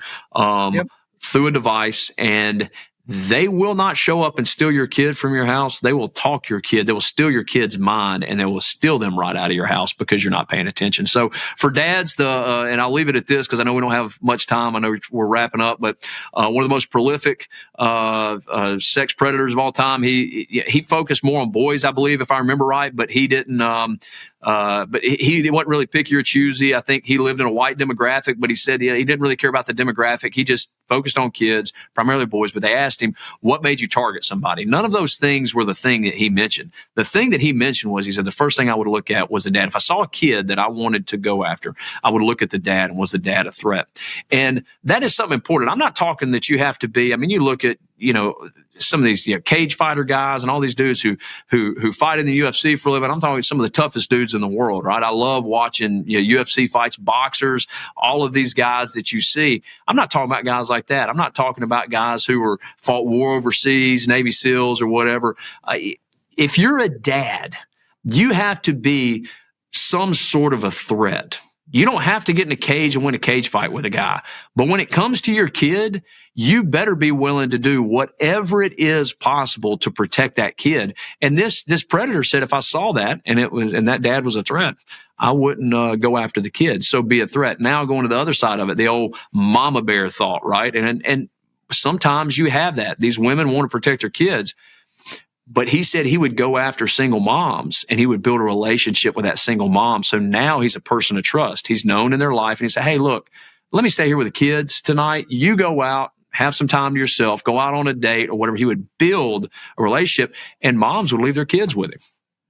through a device, and they will not show up and steal your kid from your house. They will talk your kid. They will steal your kid's mind, and they will steal them right out of your house because you're not paying attention. So for dads, and I'll leave it at this because I know we don't have much time. I know we're wrapping up, but one of the most prolific sex predators of all time. He focused more on boys, I believe, if I remember right, but he didn't. But he wasn't really picky or choosy. I think he lived in a white demographic, but he said he didn't really care about the demographic. He just focused on kids, primarily boys. But they asked him, what made you target somebody? None of those things were the thing that he mentioned. The thing that he mentioned was, he said, the first thing I would look at was the dad. If I saw a kid that I wanted to go after, I would look at the dad, and was the dad a threat? And that is something important. I'm not talking that you have to be, you look at, some of these cage fighter guys and all these dudes who fight in the UFC for a living. I'm talking some of the toughest dudes in the world, right? I love watching UFC fights, boxers, all of these guys that you see. I'm not talking about guys like that. I'm not talking about guys who fought war overseas, Navy SEALs or whatever. If you're a dad, you have to be some sort of a threat. You don't have to get in a cage and win a cage fight with a guy. But when it comes to your kid, you better be willing to do whatever it is possible to protect that kid. And this predator said, if I saw that and that dad was a threat, I wouldn't go after the kid. So be a threat. Now going to the other side of it, the old mama bear thought, right? And sometimes you have that. These women want to protect their kids. But he said he would go after single moms and he would build a relationship with that single mom. So now he's a person of trust. He's known in their life. And he said, hey, look, let me stay here with the kids tonight. You go out, have some time to yourself, go out on a date or whatever. He would build a relationship, and moms would leave their kids with him.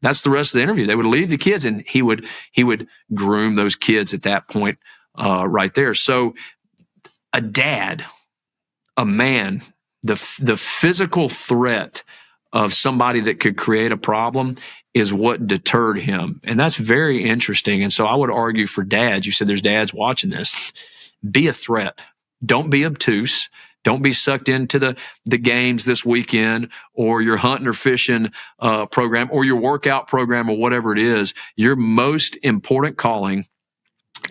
That's the rest of the interview. They would leave the kids, and he would groom those kids at that point right there. So a dad, a man, the physical threat of somebody that could create a problem is what deterred him. And that's very interesting. And so I would argue for dads, you said there's dads watching this, be a threat. Don't be obtuse. Don't be sucked into the games this weekend, or your hunting or fishing program, or your workout program, or whatever it is. Your most important calling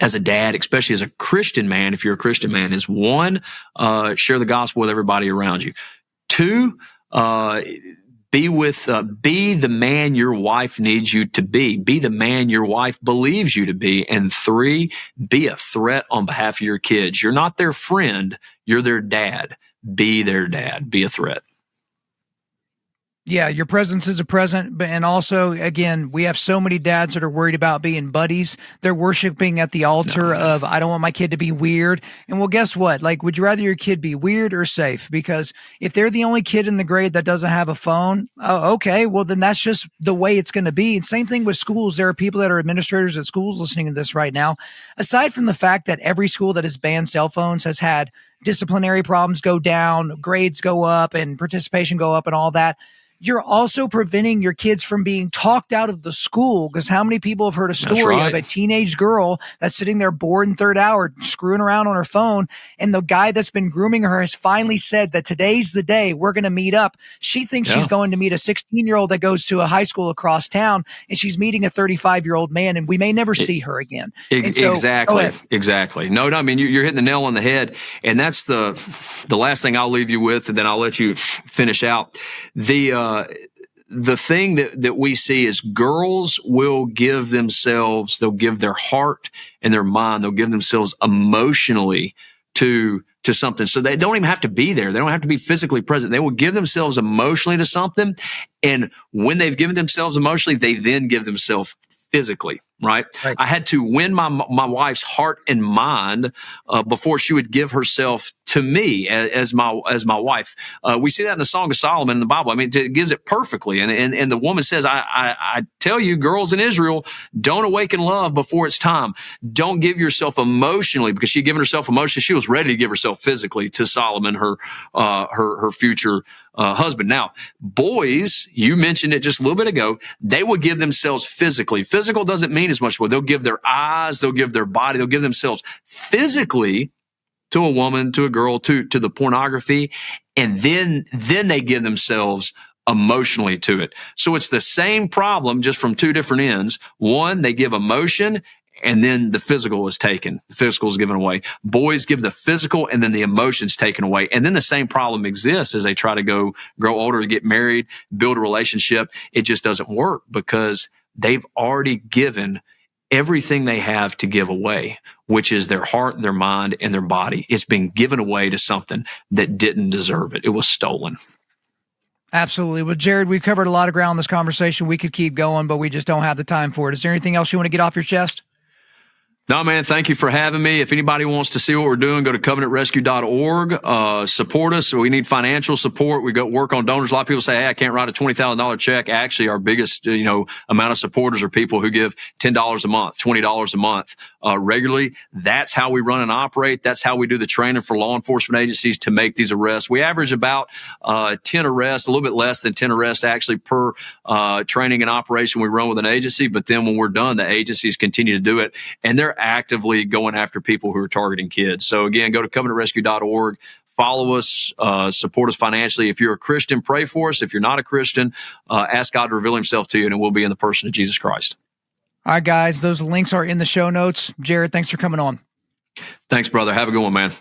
as a dad, especially as a Christian man, if you're a Christian man, is one, share the gospel with everybody around you. Two, be the man your wife needs you to be. Be the man your wife believes you to be. And three, be a threat on behalf of your kids. You're not their friend. You're their dad. Be their dad. Be a threat. Yeah, your presence is a present. And also, again, we have so many dads that are worried about being buddies. They're worshiping at the altar of, I don't want my kid to be weird. And well, guess what? Like, would you rather your kid be weird or safe? Because if they're the only kid in the grade that doesn't have a phone, oh, okay, well, then that's just the way it's going to be. And same thing with schools. There are people that are administrators at schools listening to this right now. Aside from the fact that every school that has banned cell phones has had disciplinary problems go down, grades go up, and participation go up and all that, you're also preventing your kids from being talked out of the school. Because how many people have heard a story of a teenage girl that's sitting there bored in third hour, screwing around on her phone, and the guy that's been grooming her has finally said that today's the day we're going to meet up. She thinks she's going to meet a 16-year-old that goes to a high school across town, and she's meeting a 35-year-old man, and we may never see her again. Exactly. No, I mean, you're hitting the nail on the head, and that's the last thing I'll leave you with, and then I'll let you finish out. The thing that we see is girls will give themselves, they'll give their heart and their mind, they'll give themselves emotionally to something. So they don't even have to be there. They don't have to be physically present. They will give themselves emotionally to something. And when they've given themselves emotionally, they then give themselves physically. Right. I had to win my wife's heart and mind before she would give herself to me as my wife. We see that in the Song of Solomon in the Bible. I mean, it gives it perfectly. And the woman says, I tell you, girls in Israel, don't awaken love before it's time. Don't give yourself emotionally, because she had given herself emotionally. She was ready to give herself physically to Solomon, her future husband. Now, boys, you mentioned it just a little bit ago, they would give themselves physically. Physical doesn't mean as much. Well, they'll give their eyes, they'll give their body, they'll give themselves physically to a woman, to a girl, to the pornography, and then they give themselves emotionally to it. So it's the same problem, just from two different ends. One, they give emotion, and then the physical is taken. The physical is given away. Boys give the physical, and then the emotion's taken away. And then the same problem exists as they try to grow older, get married, build a relationship. It just doesn't work, because they've already given everything they have to give away, which is their heart, their mind, and their body. It's been given away to something that didn't deserve it. It was stolen. Absolutely. Well, Jared, we've covered a lot of ground in this conversation. We could keep going, but we just don't have the time for it. Is there anything else you want to get off your chest? No, man, thank you for having me. If anybody wants to see what we're doing, go to covenantrescue.org. Support us. We need financial support. We go work on donors. A lot of people say, hey, I can't write a $20,000 check. Actually, our biggest, amount of supporters are people who give $10 a month, $20 a month, regularly. That's how we run and operate. That's how we do the training for law enforcement agencies to make these arrests. We average about 10 arrests, a little bit less than 10 arrests actually per training and operation we run with an agency. But then when we're done, the agencies continue to do it, and they're actively going after people who are targeting kids. So again, go to covenantrescue.org, follow us, support us financially. If you're a Christian, pray for us. If you're not a Christian, ask God to reveal himself to you, and it will be in the person of Jesus Christ. All right, guys, those links are in the show notes. Jared, thanks for coming on. Thanks, brother. Have a good one, man.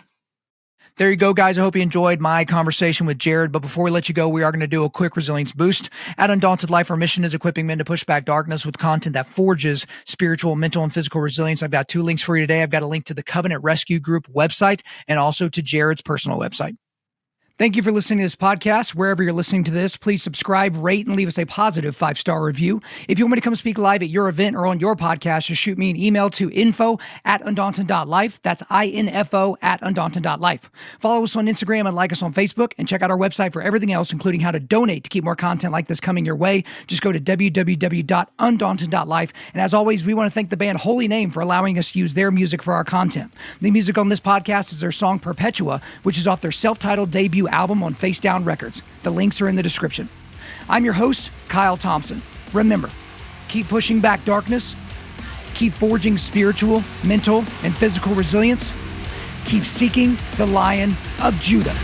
There you go, guys. I hope you enjoyed my conversation with Jared. But before we let you go, we are going to do a quick resilience boost. At Undaunted Life, our mission is equipping men to push back darkness with content that forges spiritual, mental, and physical resilience. I've got 2 links for you today. I've got a link to the Covenant Rescue Group website and also to Jared's personal website. Thank you for listening to this podcast. Wherever you're listening to this, please subscribe, rate, and leave us a positive 5-star review. If you want me to come speak live at your event or on your podcast, just shoot me an email to info@Undaunted.Life. That's info@Undaunted.Life. Follow us on Instagram and like us on Facebook, and check out our website for everything else, including how to donate to keep more content like this coming your way. Just go to www.Undaunted.Life. And as always, we want to thank the band Holy Name for allowing us to use their music for our content. The music on this podcast is their song Perpetua, which is off their self-titled debut album on Face Down Records. The links are in the description. I'm your host, Kyle Thompson. Remember, keep pushing back darkness, keep forging spiritual, mental, and physical resilience, keep seeking the Lion of Judah.